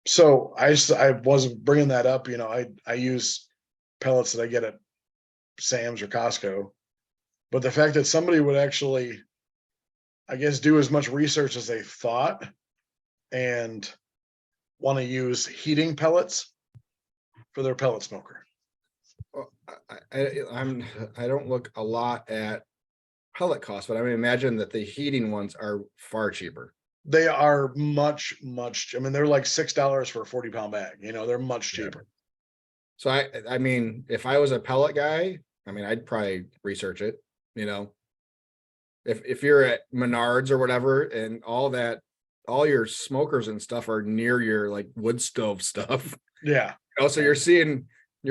So I wasn't bringing that up. I use pellets that I get at Sam's or Costco, but the fact that somebody would actually, I guess, do as much research as they thought and want to use heating pellets for their pellet smoker. I don't look a lot at pellet costs, but I would imagine that the heating ones are far cheaper. They are much, I mean, they're like $6 for a 40-pound bag, they're much Yeah. cheaper. So I mean, if I was a pellet guy, I mean, I'd probably research it, If you're at Menards or whatever and all your smokers and stuff are near your like wood stove stuff. Yeah. So you're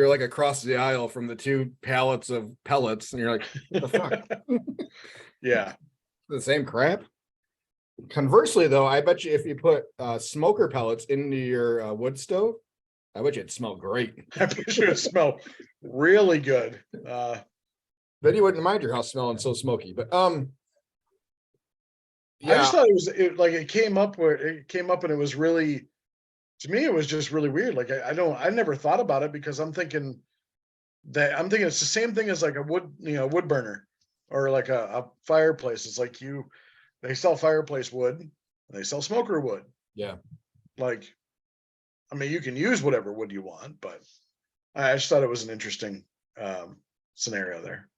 like across the aisle from the two pallets of pellets and you're like, what the fuck? Yeah. The same crap. Conversely, though, I bet you if you put smoker pellets into your wood stove, I bet you it'd smell great. I bet you it smell really good. Then you wouldn't mind your house smelling so smoky. But I yeah, just thought it came up and it was really, to me, it was just really weird. Like I never thought about it because I'm thinking it's the same thing as like a wood burner or like a fireplace. It's like they sell fireplace wood and they sell smoker wood. yeah. Like, I mean, you can use whatever wood you want, but I just thought it was an interesting scenario there.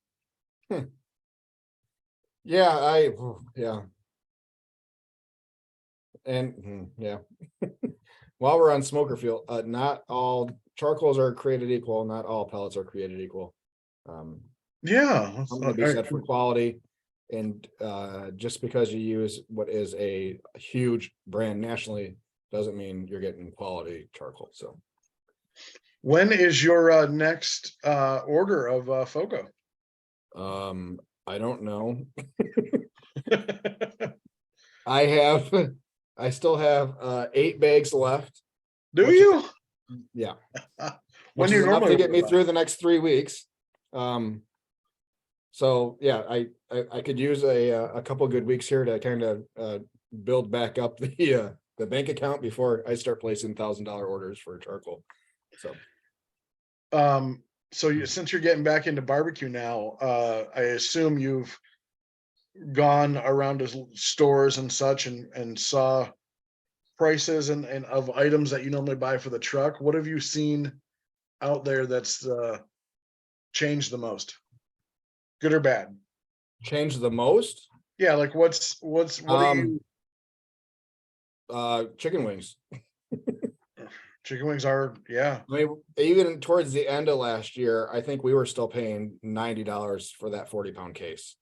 Yeah, yeah. And yeah. While we're on smoker fuel, not all charcoals are created equal, not all pellets are created equal. Yeah. I'm gonna be set for quality. And just because you use what is a huge brand nationally doesn't mean you're getting quality charcoal. So when is your next order of FOCO? I don't know. I still have 8 bags left. Do you? Yeah. When Which do is you enough normally to get me through the next 3 weeks. So yeah, I could use a couple good weeks here to kind of build back up the bank account before I start placing $1,000 orders for charcoal. So since you're getting back into barbecue now, I assume you've gone around to stores and such and saw prices and of items that you normally buy for the truck. What have you seen out there that's changed the most, good or bad? Change the most? Yeah, like what do you? Chicken wings. Chicken wings are, yeah. I mean, even towards the end of last year, I think we were still paying $90 for that 40-pound case.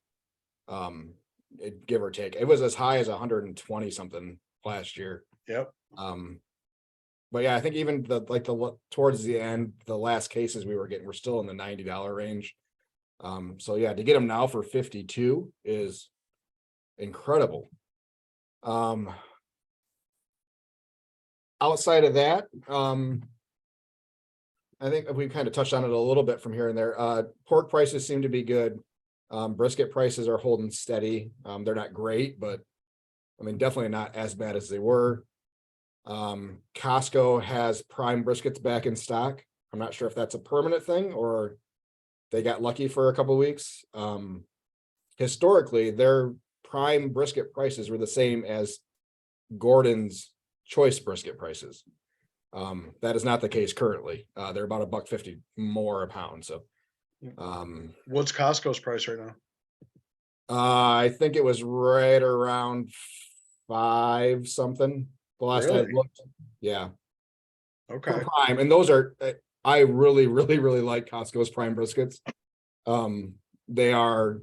Give or take. It was as high as 120 something last year. Yep. But yeah, I think even towards the end, the last cases we were getting, we're still in the $90 range. So yeah, to get them now for 52 is incredible. Outside of that, I think we kind of touched on it a little bit from here and there. Pork prices seem to be good. Brisket prices are holding steady. They're not great, but I mean, definitely not as bad as they were. Costco has prime briskets back in stock. I'm not sure if that's a permanent thing or they got lucky for a couple of weeks. Historically, their prime brisket prices were the same as Gordon's choice brisket prices. That is not the case currently. They're about $1.50 more a pound. So what's Costco's price right now? I think it was right around 5 something the last I looked. Yeah. Okay. For prime, and those are I really like Costco's prime briskets. They are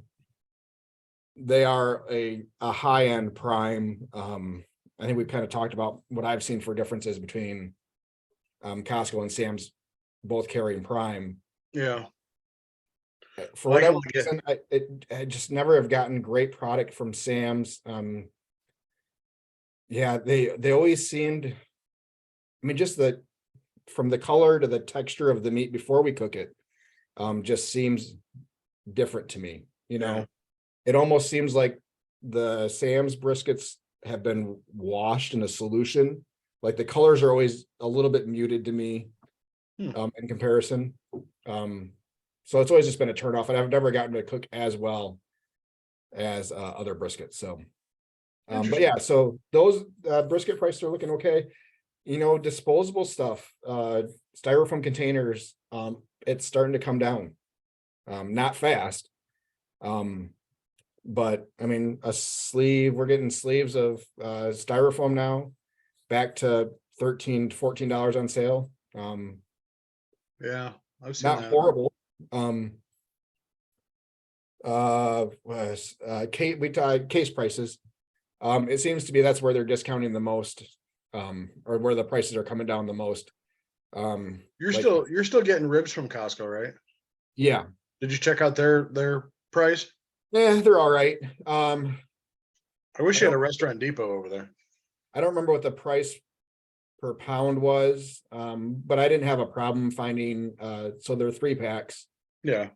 a high-end prime. I think we've kind of talked about what I've seen for differences between Costco and Sam's both carrying prime. Yeah. For whatever reason, I just never have gotten great product from Sam's. Yeah, they always seemed, I mean, just from the color to the texture of the meat before we cook it, just seems different to me. Yeah. It almost seems like the Sam's briskets have been washed in a solution. Like the colors are always a little bit muted to me in comparison. So it's always just been a turnoff, and I've never gotten to cook as well as other briskets. So, but yeah, so those brisket prices are looking okay. Disposable stuff, styrofoam containers, it's starting to come down. not fast. But I mean, a sleeve, we're getting sleeves of styrofoam now, back to $13 to $14 on sale. Yeah, I've seen Not that. horrible. Case prices. It seems to be that's where they're discounting the most, or where the prices are coming down the most. You're Like, still getting ribs from Costco, right? yeah, Did you check out their price? yeah, they're all right. I wish I you had a don't, Restaurant Depot over there. I don't remember what the price per pound was, but I didn't have a problem finding, so they're 3 packs, Yeah.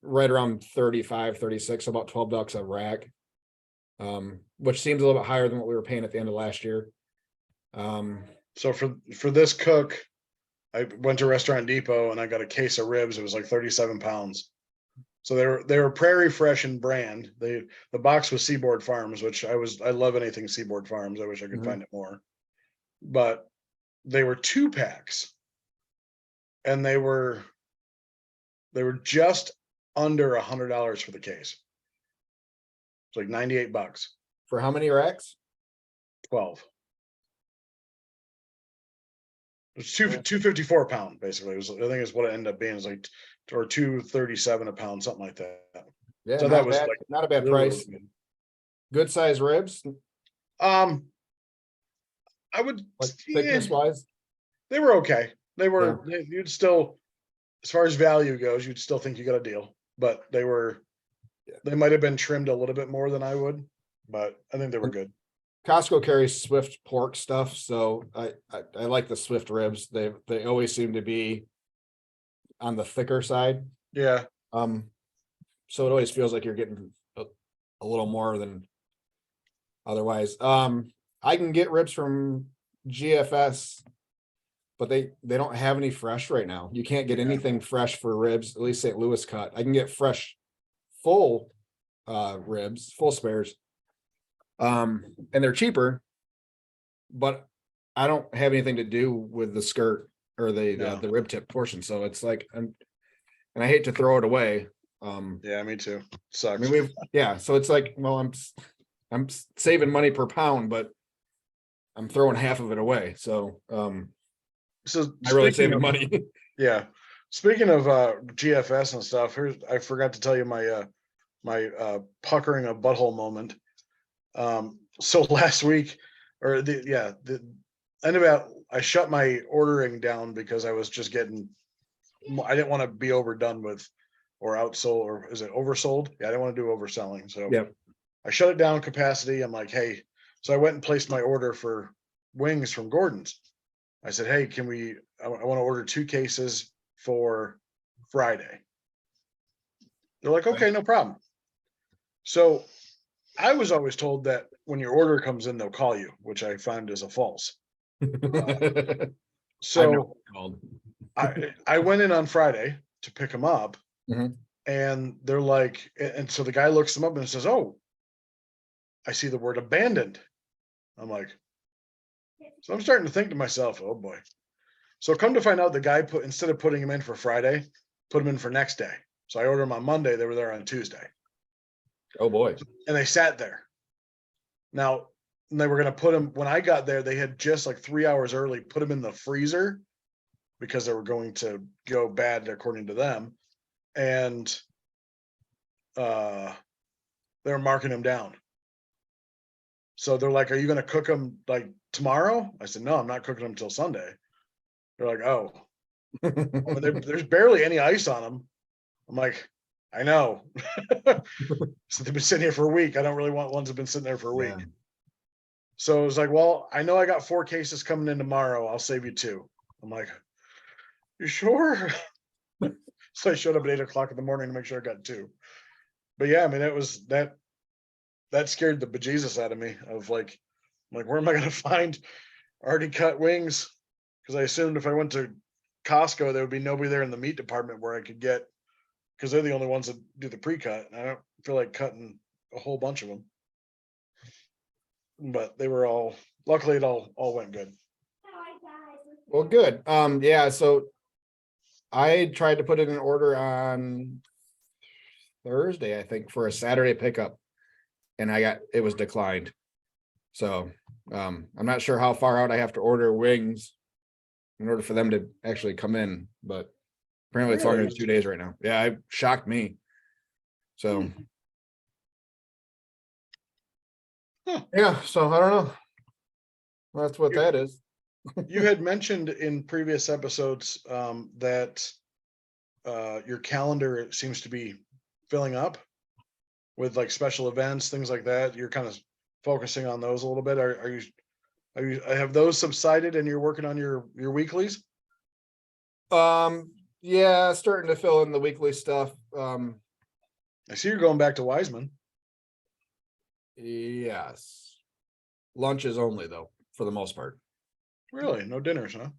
right around 35, 36, about $12 a rack, which seems a little bit higher than what we were paying at the end of last year. So for this cook, I went to Restaurant Depot and I got a case of ribs. It was like 37 pounds. So they were Prairie Fresh and brand. The box was Seaboard Farms, which I love anything Seaboard Farms. I wish I could Mhm. find it more. But they were 2 packs. And they were just under $100 for the case. It's like $98. For how many racks? 12. It's Yeah. 254 a pound, basically. I think it's what it ended up being, is like, or 237 a pound, something like that. Yeah, So not that was bad, like not a bad really, price. really Good size ribs, good. I would, like yeah, thickness wise. they were okay. You'd still, as far as value goes, you'd still think you got a deal, but Yeah. they might have been trimmed a little bit more than I would, but I think they were good. Costco carries Swift pork stuff, so I like the Swift ribs. They always seem to be on the thicker side. Yeah. So it always feels like you're getting a little more than otherwise. I can get ribs from GFS, but they don't have any fresh right now. You can't get anything fresh for ribs, at least St. Louis cut. I can get fresh full ribs, full spares. And they're cheaper, but I don't have anything to do with the skirt or the rib tip portion. So it's like, and I hate to throw it away. Yeah, me too. I Sucks. mean, so it's like, well, I'm saving money per pound, but I'm throwing half of it away. So, So I really speaking saving of, money. yeah, speaking of GFS and stuff, I forgot to tell you my puckering a butthole moment. So last week, or the end about, I shut my ordering down because I was just getting, I didn't want to be overdone with, or outsold, or is it oversold? Yeah, I didn't want to do overselling. So Yep. I shut it down capacity. I'm like, hey, so I went and placed my order for wings from Gordon's. I said, hey, I want to order 2 cases for Friday. They're like, okay, no problem. So I was always told that when your order comes in, they'll call you, which I found is a false. So I went in on Friday to pick them up, Mhm. and they're like, and so the guy looks them up and says, oh, I see the word abandoned. I'm like, so I'm starting to think to myself, oh boy. So come to find out, the guy instead of putting them in for Friday, put them in for next day. So I ordered them on Monday. They were there on Tuesday. Oh boy. And they sat there. Now, they were going to put them, when I got there, they had just like 3 hours early put them in the freezer because they were going to go bad according to them. And they were marking them down. So they're like, are you going to cook them like tomorrow? I said, no, I'm not cooking them until Sunday. They're like, oh, I mean, there's barely any ice on them. I'm like, I know. So they've been sitting here for a week. I don't really want ones that have been sitting there for a week. Yeah. So it was like, well, I know I got 4 cases coming in tomorrow. I'll save you 2. I'm like, you sure? So I showed up at 8 o'clock in the morning to make sure I got 2. But yeah, I mean, it was that scared the bejesus out of me of like, where am I going to find already cut wings? Because I assumed if I went to Costco, there would be nobody there in the meat department where I could get, because they're the only ones that do the pre-cut. And I don't feel like cutting a whole bunch of them. But they were all, luckily it all went good. Well, good. Yeah, so I tried to put in an order on Thursday, I think, for a Saturday pickup. And it was declined. So I'm not sure how far out I have to order wings in order for them to actually come in, but apparently it's longer than 2 days right now. Yeah, it shocked me. So yeah, so I don't know. That's what that is. You had mentioned in previous episodes that your calendar seems to be filling up with like special events, things like that. You're kind of focusing on those a little bit. Are you have those subsided and you're working on your weeklies? Yeah, starting to fill in the weekly stuff. I see you're going back to Wiseman. Yes. Lunches only though, for the most part. Really? No dinners, huh?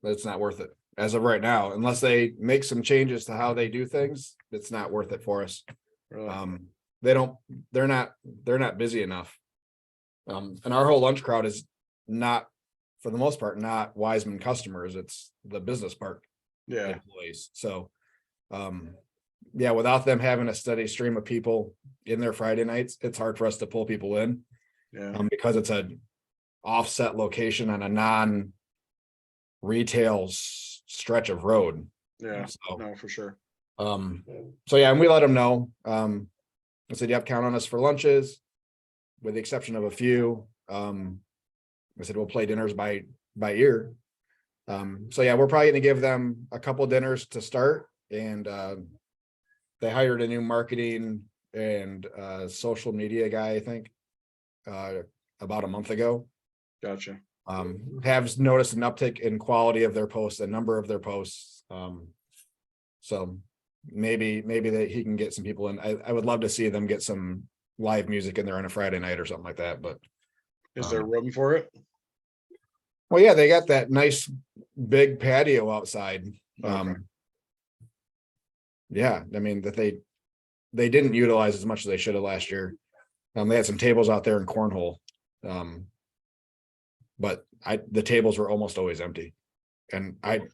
It's not worth it as of right now, unless they make some changes to how they do things. It's not worth it for us. Really? They're not busy enough. And our whole lunch crowd is not, for the most part, not Wiseman customers. It's the business park Yeah. employees. So, yeah, without them having a steady stream of people in their Friday nights, it's hard for us to pull people in. Yeah. Because it's a offset location on a non-retail stretch of road. Yeah. So, No, for sure. so yeah, and we let them know. I said, yep, count on us for lunches, with the exception of a few. I said, we'll play dinners by ear. So yeah, we're probably gonna give them a couple dinners to start, and they hired a new marketing and social media guy, I think, about a month ago. Gotcha. Have noticed an uptick in quality of their posts, a number of their posts. So maybe that he can get some people in. I would love to see them get some live music in there on a Friday night or something like that, but Is there room for it? well, yeah, they got that nice big patio outside. Okay. Yeah, I mean that they didn't utilize as much as they should have last year. They had some tables out there in cornhole. But the tables were almost always empty. And I can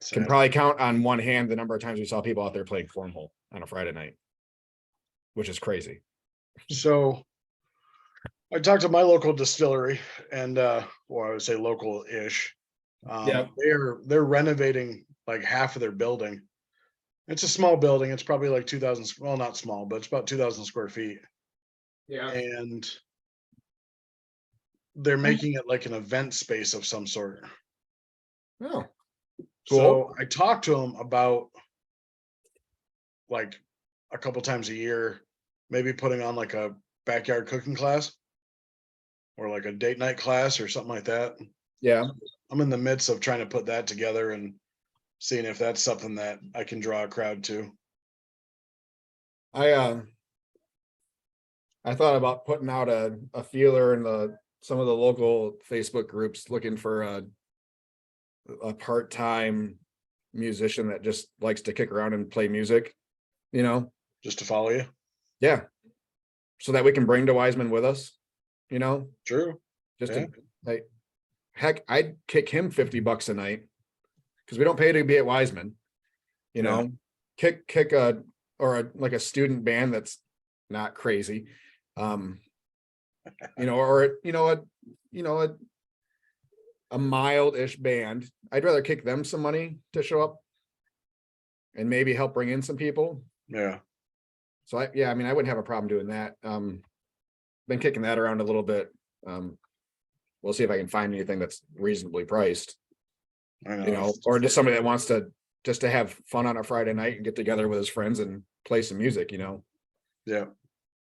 Sad. probably count on one hand the number of times we saw people out there playing cornhole on a Friday night, which is crazy. So I talked to my local distillery and well, I would say local-ish. Yeah. They're renovating like half of their building. It's a small building. It's probably like 2,000, well, not small, but it's about 2,000 square feet. Yeah. And they're making it like an event space of some sort. Oh, So I talked to them about like a couple times a year, maybe putting on like a backyard cooking class or like a date night class or something like that. yeah. I'm in the midst of trying to put that together and seeing if that's something that I can draw a crowd to. I thought about putting out a feeler in some of the local Facebook groups looking for a part-time musician that just likes to kick around and play music, Just to follow you. yeah, so that we can bring to Wiseman with us, True. just Yeah. to like, heck, I'd kick him $50 a night because we don't pay to be at Wiseman, Yeah. kick like a student band that's not crazy, or a mild-ish band. I'd rather kick them some money to show up and maybe help bring in some people. Yeah. So I wouldn't have a problem doing that. Been kicking that around a little bit. We'll see if I can find anything that's reasonably priced, I know. or just somebody that wants to have fun on a Friday night and get together with his friends and play some music, Yeah.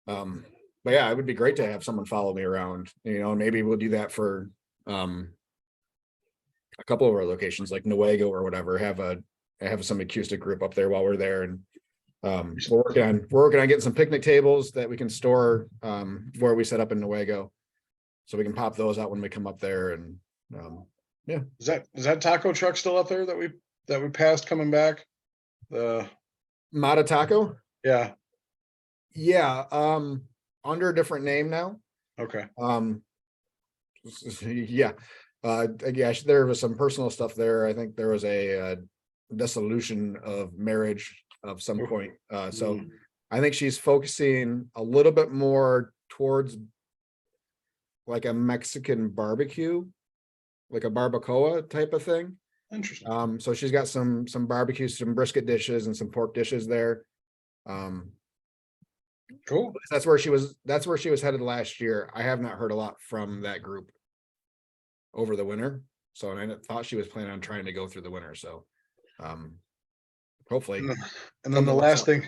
But yeah, it would be great to have someone follow me around, and maybe we'll do that for a couple of our locations like Newego or whatever, have some acoustic group up there while we're there. And we're working on getting some picnic tables that we can store where we set up in Newego, so we can pop those out when we come up there. And yeah. Is that taco truck still up there that we passed coming back? The Mata Taco? Yeah. Yeah. Under a different name now. Okay. Yeah. There was some personal stuff there. I think there was a dissolution of marriage of some point. So Mm. I think she's focusing a little bit more towards like a Mexican barbecue, like a barbacoa type of thing. Interesting. So she's got some barbecue, some brisket dishes and some pork dishes there. Cool. That's where she was headed last year. I have not heard a lot from that group over the winter. So, and I thought she was planning on trying to go through the winter. So, hopefully. And then the last thing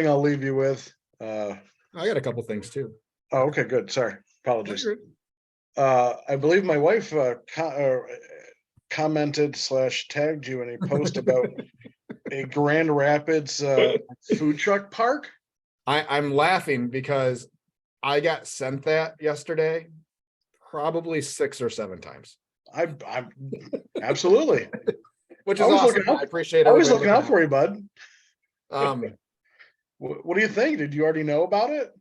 I'll leave you with, I got a couple things too. oh, okay, good. Sorry. Apologies. You're good. I believe my wife commented / tagged you in a post about a Grand Rapids food truck park. I'm laughing because I got sent that yesterday, probably 6 or 7 times. I'm absolutely. Which is I was awesome. looking out. I appreciate I was everybody looking out for you, bud. Um, What do you think? Did you already know about it?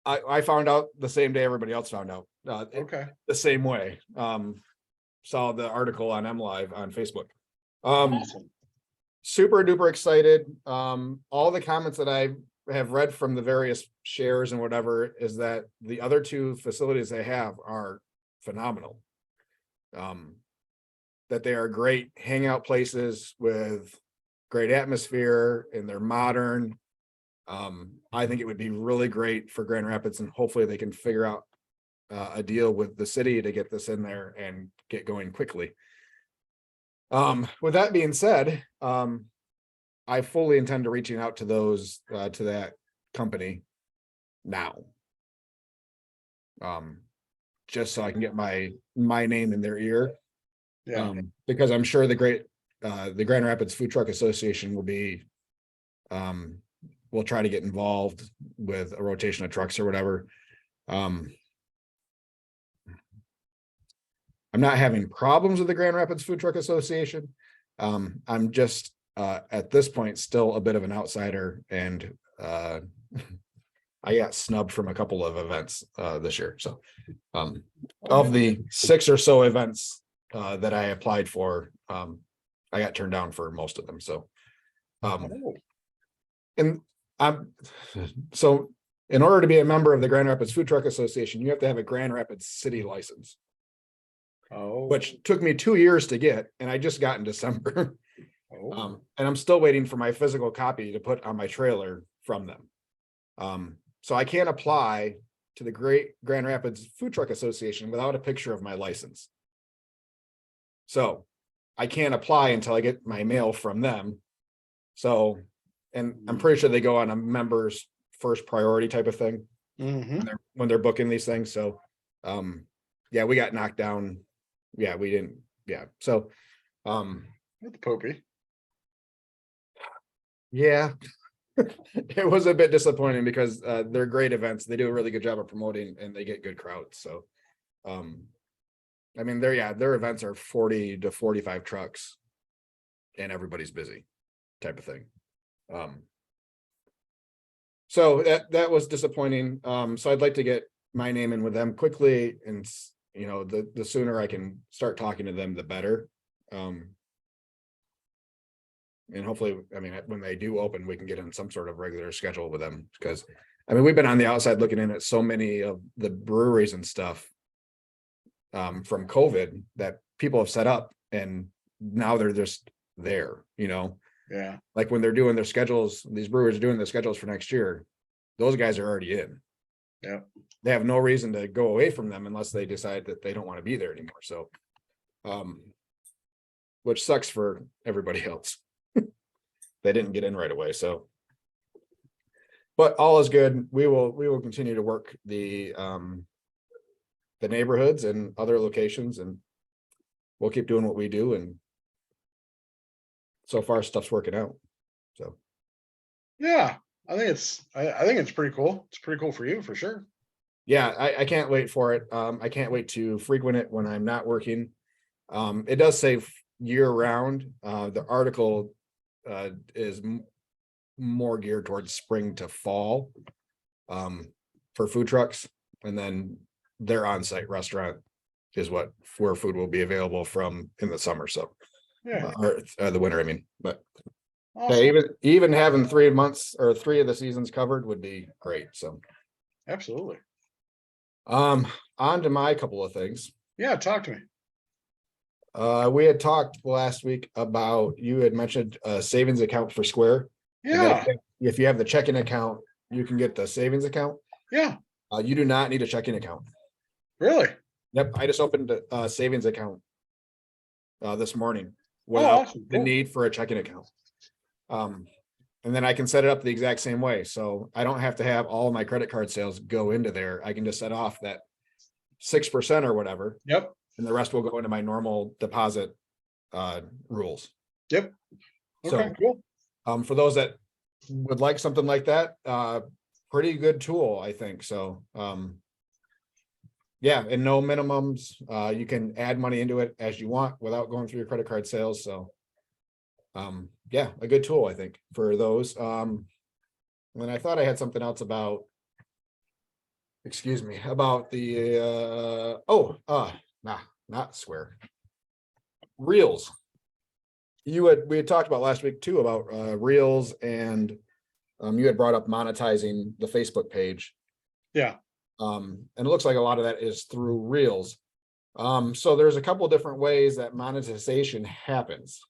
I found out the same day everybody else found out. Okay. The same way. Saw the article on MLive on Facebook. Awesome. Super duper excited. All the comments that I have read from the various shares and whatever is that the other 2 facilities they have are phenomenal. That they are great hangout places with great atmosphere and they're modern. I think it would be really great for Grand Rapids and hopefully they can figure out a deal with the city to get this in there and get going quickly. With that being said, I fully intend to reaching out to those to that company now. Just so I can get my name in their ear. Yeah. Because I'm sure the Grand Rapids Food Truck Association will be will try to get involved with a rotation of trucks or whatever. I'm not having problems with the Grand Rapids Food Truck Association. I'm just at this point still a bit of an outsider and I got snubbed from a couple of events this year. So of the 6 or so events that I applied for, I got turned down for most of them. So and so in order to be a member of the Grand Rapids Food Truck Association, you have to have a Grand Rapids city license. Oh. Which took me 2 years to get, and I just got in December. Oh. And I'm still waiting for my physical copy to put on my trailer from them. So I can't apply to the Grand Rapids Food Truck Association without a picture of my license. So I can't apply until I get my mail from them. So, and I'm pretty sure they go on a member's first priority type of thing when they're booking these things. So, yeah, we got knocked down. Yeah, we didn't. Yeah. So, With the Popey. Yeah, it was a bit disappointing because they're great events. They do a really good job of promoting and they get good crowds. So, I mean, their events are 40 to 45 trucks and everybody's busy type of thing. So that was disappointing. So I'd like to get my name in with them quickly and, you know, the sooner I can start talking to them, the better. And hopefully, I mean, when they do open, we can get in some sort of regular schedule with them because, I mean, we've been on the outside looking in at so many of the breweries and stuff from COVID that people have set up and now they're just there, you know? Yeah. Like when they're doing their schedules, these brewers are doing their schedules for next year. Those guys are already in. Yeah. They have no reason to go away from them unless they decide that they don't want to be there anymore. So, which sucks for everybody else. They didn't get in right away. So, but all is good. We will continue to work the neighborhoods and other locations, and we'll keep doing what we do. And so far, stuff's working out. So, yeah, I think it's pretty cool. It's pretty cool for you for sure. Yeah, I can't wait for it. I can't wait to frequent it when I'm not working. It does say year round. The article is more geared towards spring to fall for food trucks, and then their on-site restaurant is where food will be available from in the summer. So, Yeah, or the winter, I mean. But Yeah, Awesome. even having 3 months or 3 of the seasons covered would be great. So, Absolutely. on to my couple of things. Yeah, talk to me. We had talked last week about, you had mentioned a savings account for Square. And Yeah, that if you have the checking account, you can get the savings account. yeah, You do not need a checking account. really. Yep, I just opened a savings account this morning Oh, without awesome. the Cool. need for a checking account. And then I can set it up the exact same way. So I don't have to have all my credit card sales go into there. I can just set off that 6% or whatever, Yep, and the rest will go into my normal deposit rules. yep. Okay, So cool. for those that would like something like that, pretty good tool, I think. So yeah, and no minimums. You can add money into it as you want without going through your credit card sales. So yeah, a good tool, I think, for those. And I thought I had something else about, excuse me, about the not Square. Reels. We had talked about last week too about Reels, and you had brought up monetizing the Facebook page. Yeah, And it looks like a lot of that is through Reels. So there's a couple different ways that monetization happens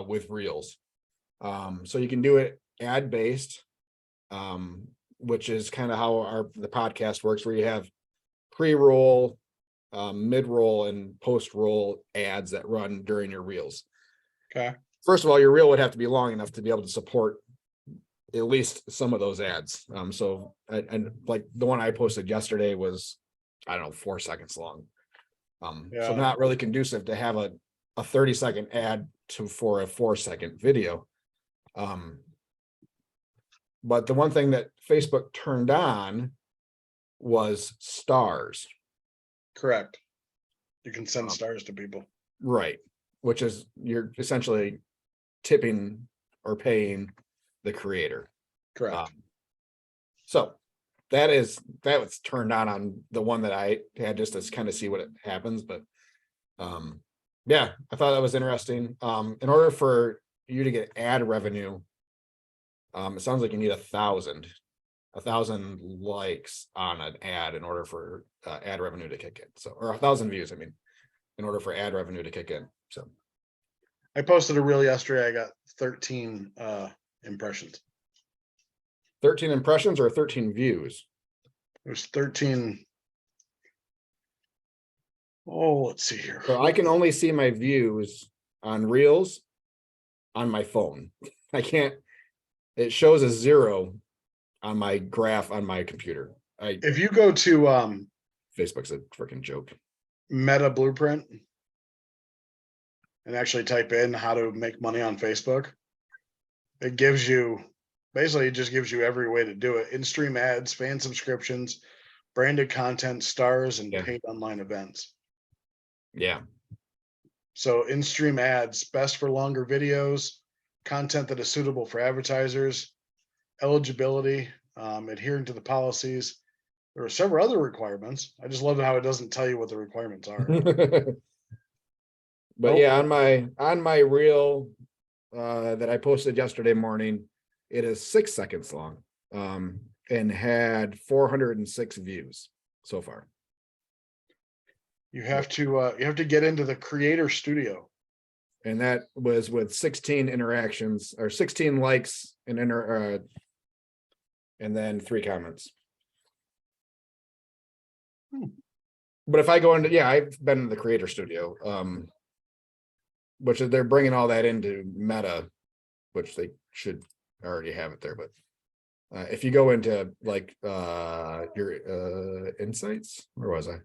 with Reels. So you can do it ad based, which is kind of how the podcast works, where you have pre-roll, mid-roll, and post-roll ads that run during your Reels. okay. First of all, your reel would have to be long enough to be able to support at least some of those ads. So and like the one I posted yesterday was, I don't know, 4 seconds long. So Yeah. not really conducive to have a 30-second ad for a 4-second video. But the one thing that Facebook turned on was stars. Correct. You can send stars to people. Right. Which is, you're essentially tipping or paying the creator. Correct. So that was turned on the one that I had, just to kind of see what it happens. But yeah, I thought that was interesting. In order for you to get ad revenue, it sounds like you need 1,000 likes on an ad in order for ad revenue to kick in. So, or 1,000 views, I mean, in order for ad revenue to kick in. So I posted a reel yesterday. I got 13 impressions. 13 impressions or 13 views? It was 13. Oh, let's see here. So I can only see my views on Reels on my phone. I can't, it shows a 0 on my graph on my computer. If you go to Facebook's a freaking joke. Meta Blueprint and actually type in how to make money on Facebook, it gives you, basically it just gives you every way to do it. In-stream ads, fan subscriptions, branded content, stars, and Yeah. paid online events. Yeah. So in-stream ads, best for longer videos, content that is suitable for advertisers, eligibility, adhering to the policies. There are several other requirements. I just love how it doesn't tell you what the requirements are. But yeah, on my reel that I posted yesterday morning, it is 6 seconds long, and had 406 views so far. You have to get into the creator studio. And that was with 16 interactions, or 16 likes and and then 3 comments. But if I go into, yeah, I've been in the creator studio, which is, they're bringing all that into Meta, which they should already have it there. But if you go into like your insights, where was I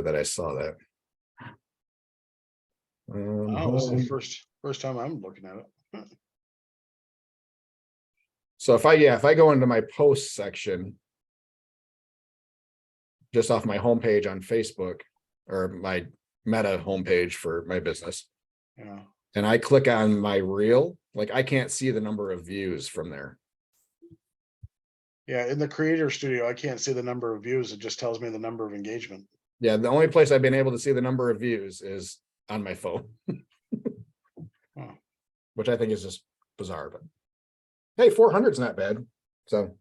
that I saw that? Oh, this is the first time I'm looking at it. So if I go into my post section, just off my homepage on Facebook, or my Meta homepage for my business, Yeah. and I click on my reel, like I can't see the number of views from there. Yeah, in the creator studio, I can't see the number of views. It just tells me the number of engagement. Yeah, the only place I've been able to see the number of views is on my phone. Huh. Which I think is just bizarre, but hey, 400 is not bad. So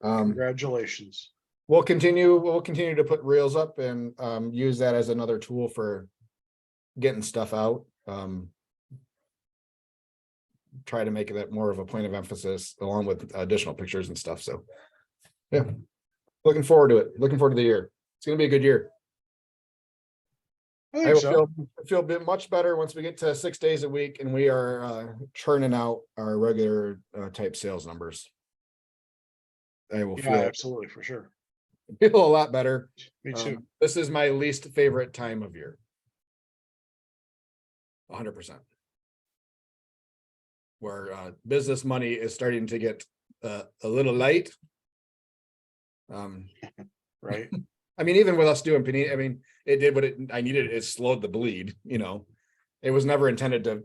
Congratulations. we'll continue to put reels up and use that as another tool for getting stuff out. Try to make that more of a point of emphasis along with additional pictures and stuff. So yeah, looking forward to it. Looking forward to the year. It's going to be a good year. I I think will so. feel a bit much better once we get to 6 days a week and we are churning out our regular type sales numbers. I will Yeah, absolutely, for sure. feel a lot better. Me too. This is my least favorite time of year. 100%. Where business money is starting to get a little light. Right. I mean, even with us doing panini, I mean, it did what I needed. It slowed the bleed, you know. It was never intended to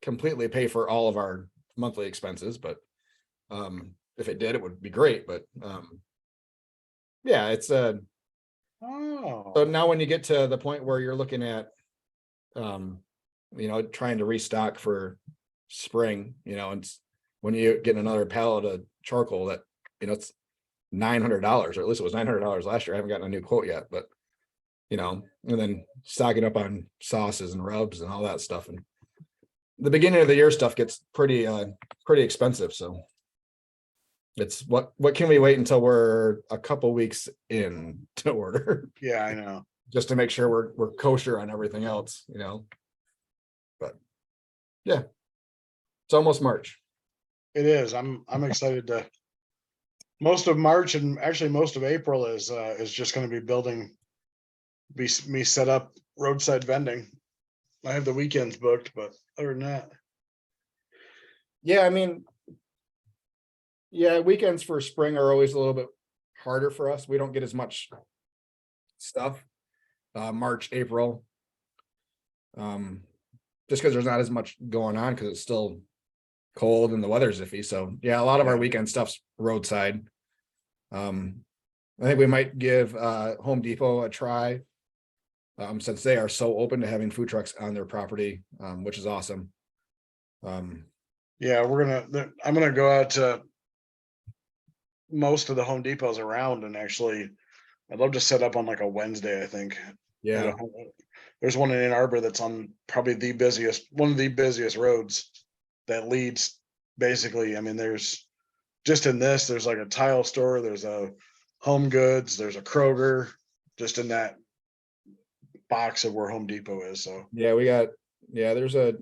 completely pay for all of our monthly expenses, but if it did, it would be great. But yeah, it's so now when you get to the point where you're looking at trying to restock for spring, it's when you get another pallet of charcoal that it's $900, or at least it was $900 last year. I haven't gotten a new quote yet, but and then stocking up on sauces and rubs and all that stuff. And the beginning of the year stuff gets pretty expensive. So it's what can we wait until we're a couple weeks in to order? Yeah, I know. Just to make sure we're kosher on everything else, but yeah, it's almost March. It is. I'm excited to. Most of March and actually most of April is just going to be me set up roadside vending. I have the weekends booked, but other than that, yeah, I mean, yeah, weekends for spring are always a little bit harder for us. We don't get as much stuff March, April, just because there's not as much going on because it's still cold and the weather's iffy. So yeah, a lot of our weekend stuff's roadside. I think we might give Home Depot a try, since they are so open to having food trucks on their property, which is awesome. yeah, I'm gonna go out to most of the Home Depots around, and actually I'd love to set up on like a Wednesday, I think. Yeah. There's one in Ann Arbor that's on probably one of the busiest roads that leads basically. I mean, there's like a tile store, there's a Home Goods, there's a Kroger, just in that box of where Home Depot is. So Yeah, there's a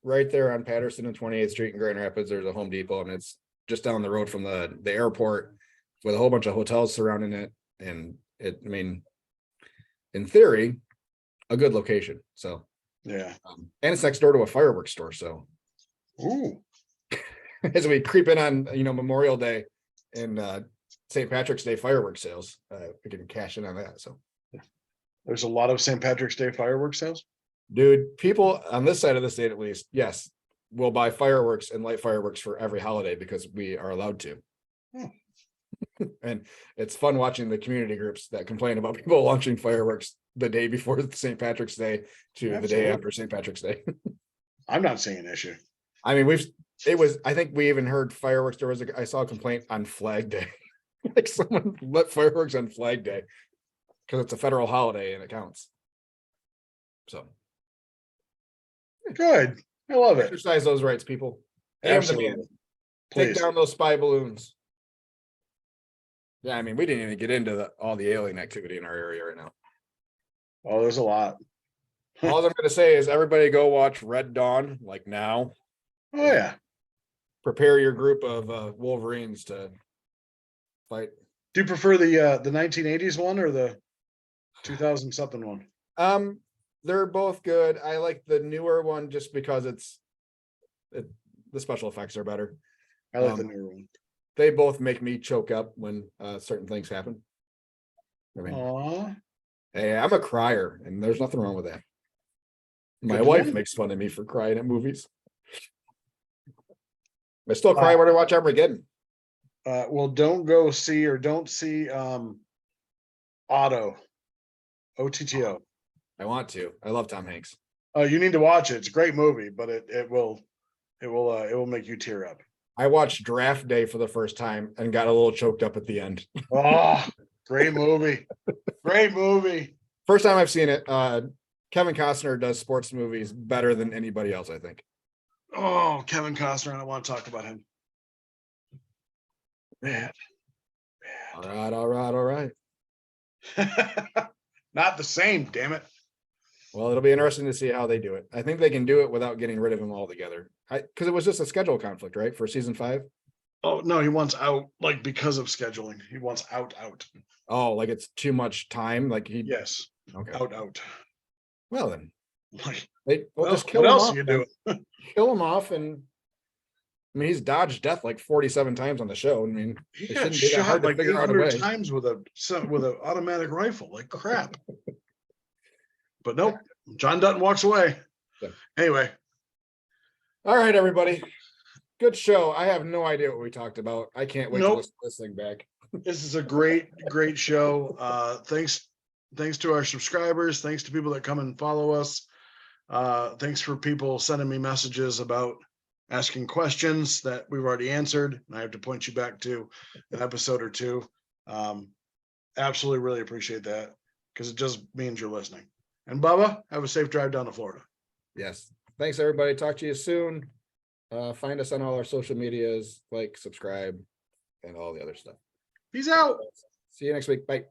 right there on Patterson and 28th Street in Grand Rapids, there's a Home Depot, and it's just down the road from the airport with a whole bunch of hotels surrounding it. And I mean, in theory, a good location. So yeah. And it's next door to a fireworks store. So Ooh. as we creep in on Memorial Day and St. Patrick's Day fireworks sales, we can cash in on that. So There's a lot of St. Patrick's Day fireworks sales. dude, people on this side of the state, at least, yes, will buy fireworks and light fireworks for every holiday because we are allowed to. And it's fun watching the community groups that complain about people launching fireworks the day before St. Patrick's Day to the day after St. Patrick's Day. I'm not seeing an issue. I mean, I think we even heard fireworks. I saw a complaint on Flag Day. Like someone lit fireworks on Flag Day because it's a federal holiday and it counts. So good. I love it. Exercise those rights, people. Absolutely. Take down those spy balloons. Yeah, I mean, we didn't even get into all the alien activity in our area right now. Oh, there's a lot. All I'm going to say is everybody go watch Red Dawn, like now. Oh yeah. Prepare your group of Wolverines to fight. Do you prefer the 1980s one or the 2000 something one? They're both good. I like the newer one just because the special effects are better. I like the newer one. They both make me choke up when certain things happen. I mean, Aww. hey, I'm a crier, and there's nothing wrong with that. My wife makes fun of me for crying at movies. I still cry when I watch Armageddon. Well, don't see Otto. OTTO. I want to. I love Tom Hanks. You need to watch it. It's a great movie, but it will It will make you tear up. I watched Draft Day for the first time and got a little choked up at the end. Oh, great movie. Great movie. First time I've seen it. Kevin Costner does sports movies better than anybody else, I think. Oh, Kevin Costner. I don't want to talk about him. Man. All right. Not the same, damn it. Well, it'll be interesting to see how they do it. I think they can do it without getting rid of him altogether. Because it was just a schedule conflict, right? For season 5. Oh no, he wants out, like, because of scheduling. He wants out. Oh, like it's too much time. Like he. Yes. Okay. Out. Well then, Like, we'll just kill what him else off. are you doing? Kill him off, and I mean he's dodged death like 47 times on the show. I mean, He it got shouldn't be that shot hard to like figure out a 800 way. times with an automatic rifle. Like crap. But nope. John Dutton walks away. Yeah. Anyway. All right, everybody. Good show. I have no idea what we talked about. I can't wait to listen to this thing back. This is a great show. Thanks to our subscribers. Thanks to people that come and follow us. Thanks for people sending me messages about asking questions that we've already answered. I have to point you back to an episode or two. Absolutely really appreciate that, because it just means you're listening. And Bubba, have a safe drive down to Florida. Yes. Thanks, everybody. Talk to you soon. Find us on all our social medias, like, subscribe, and all the other stuff. Peace out. See you next week. Bye.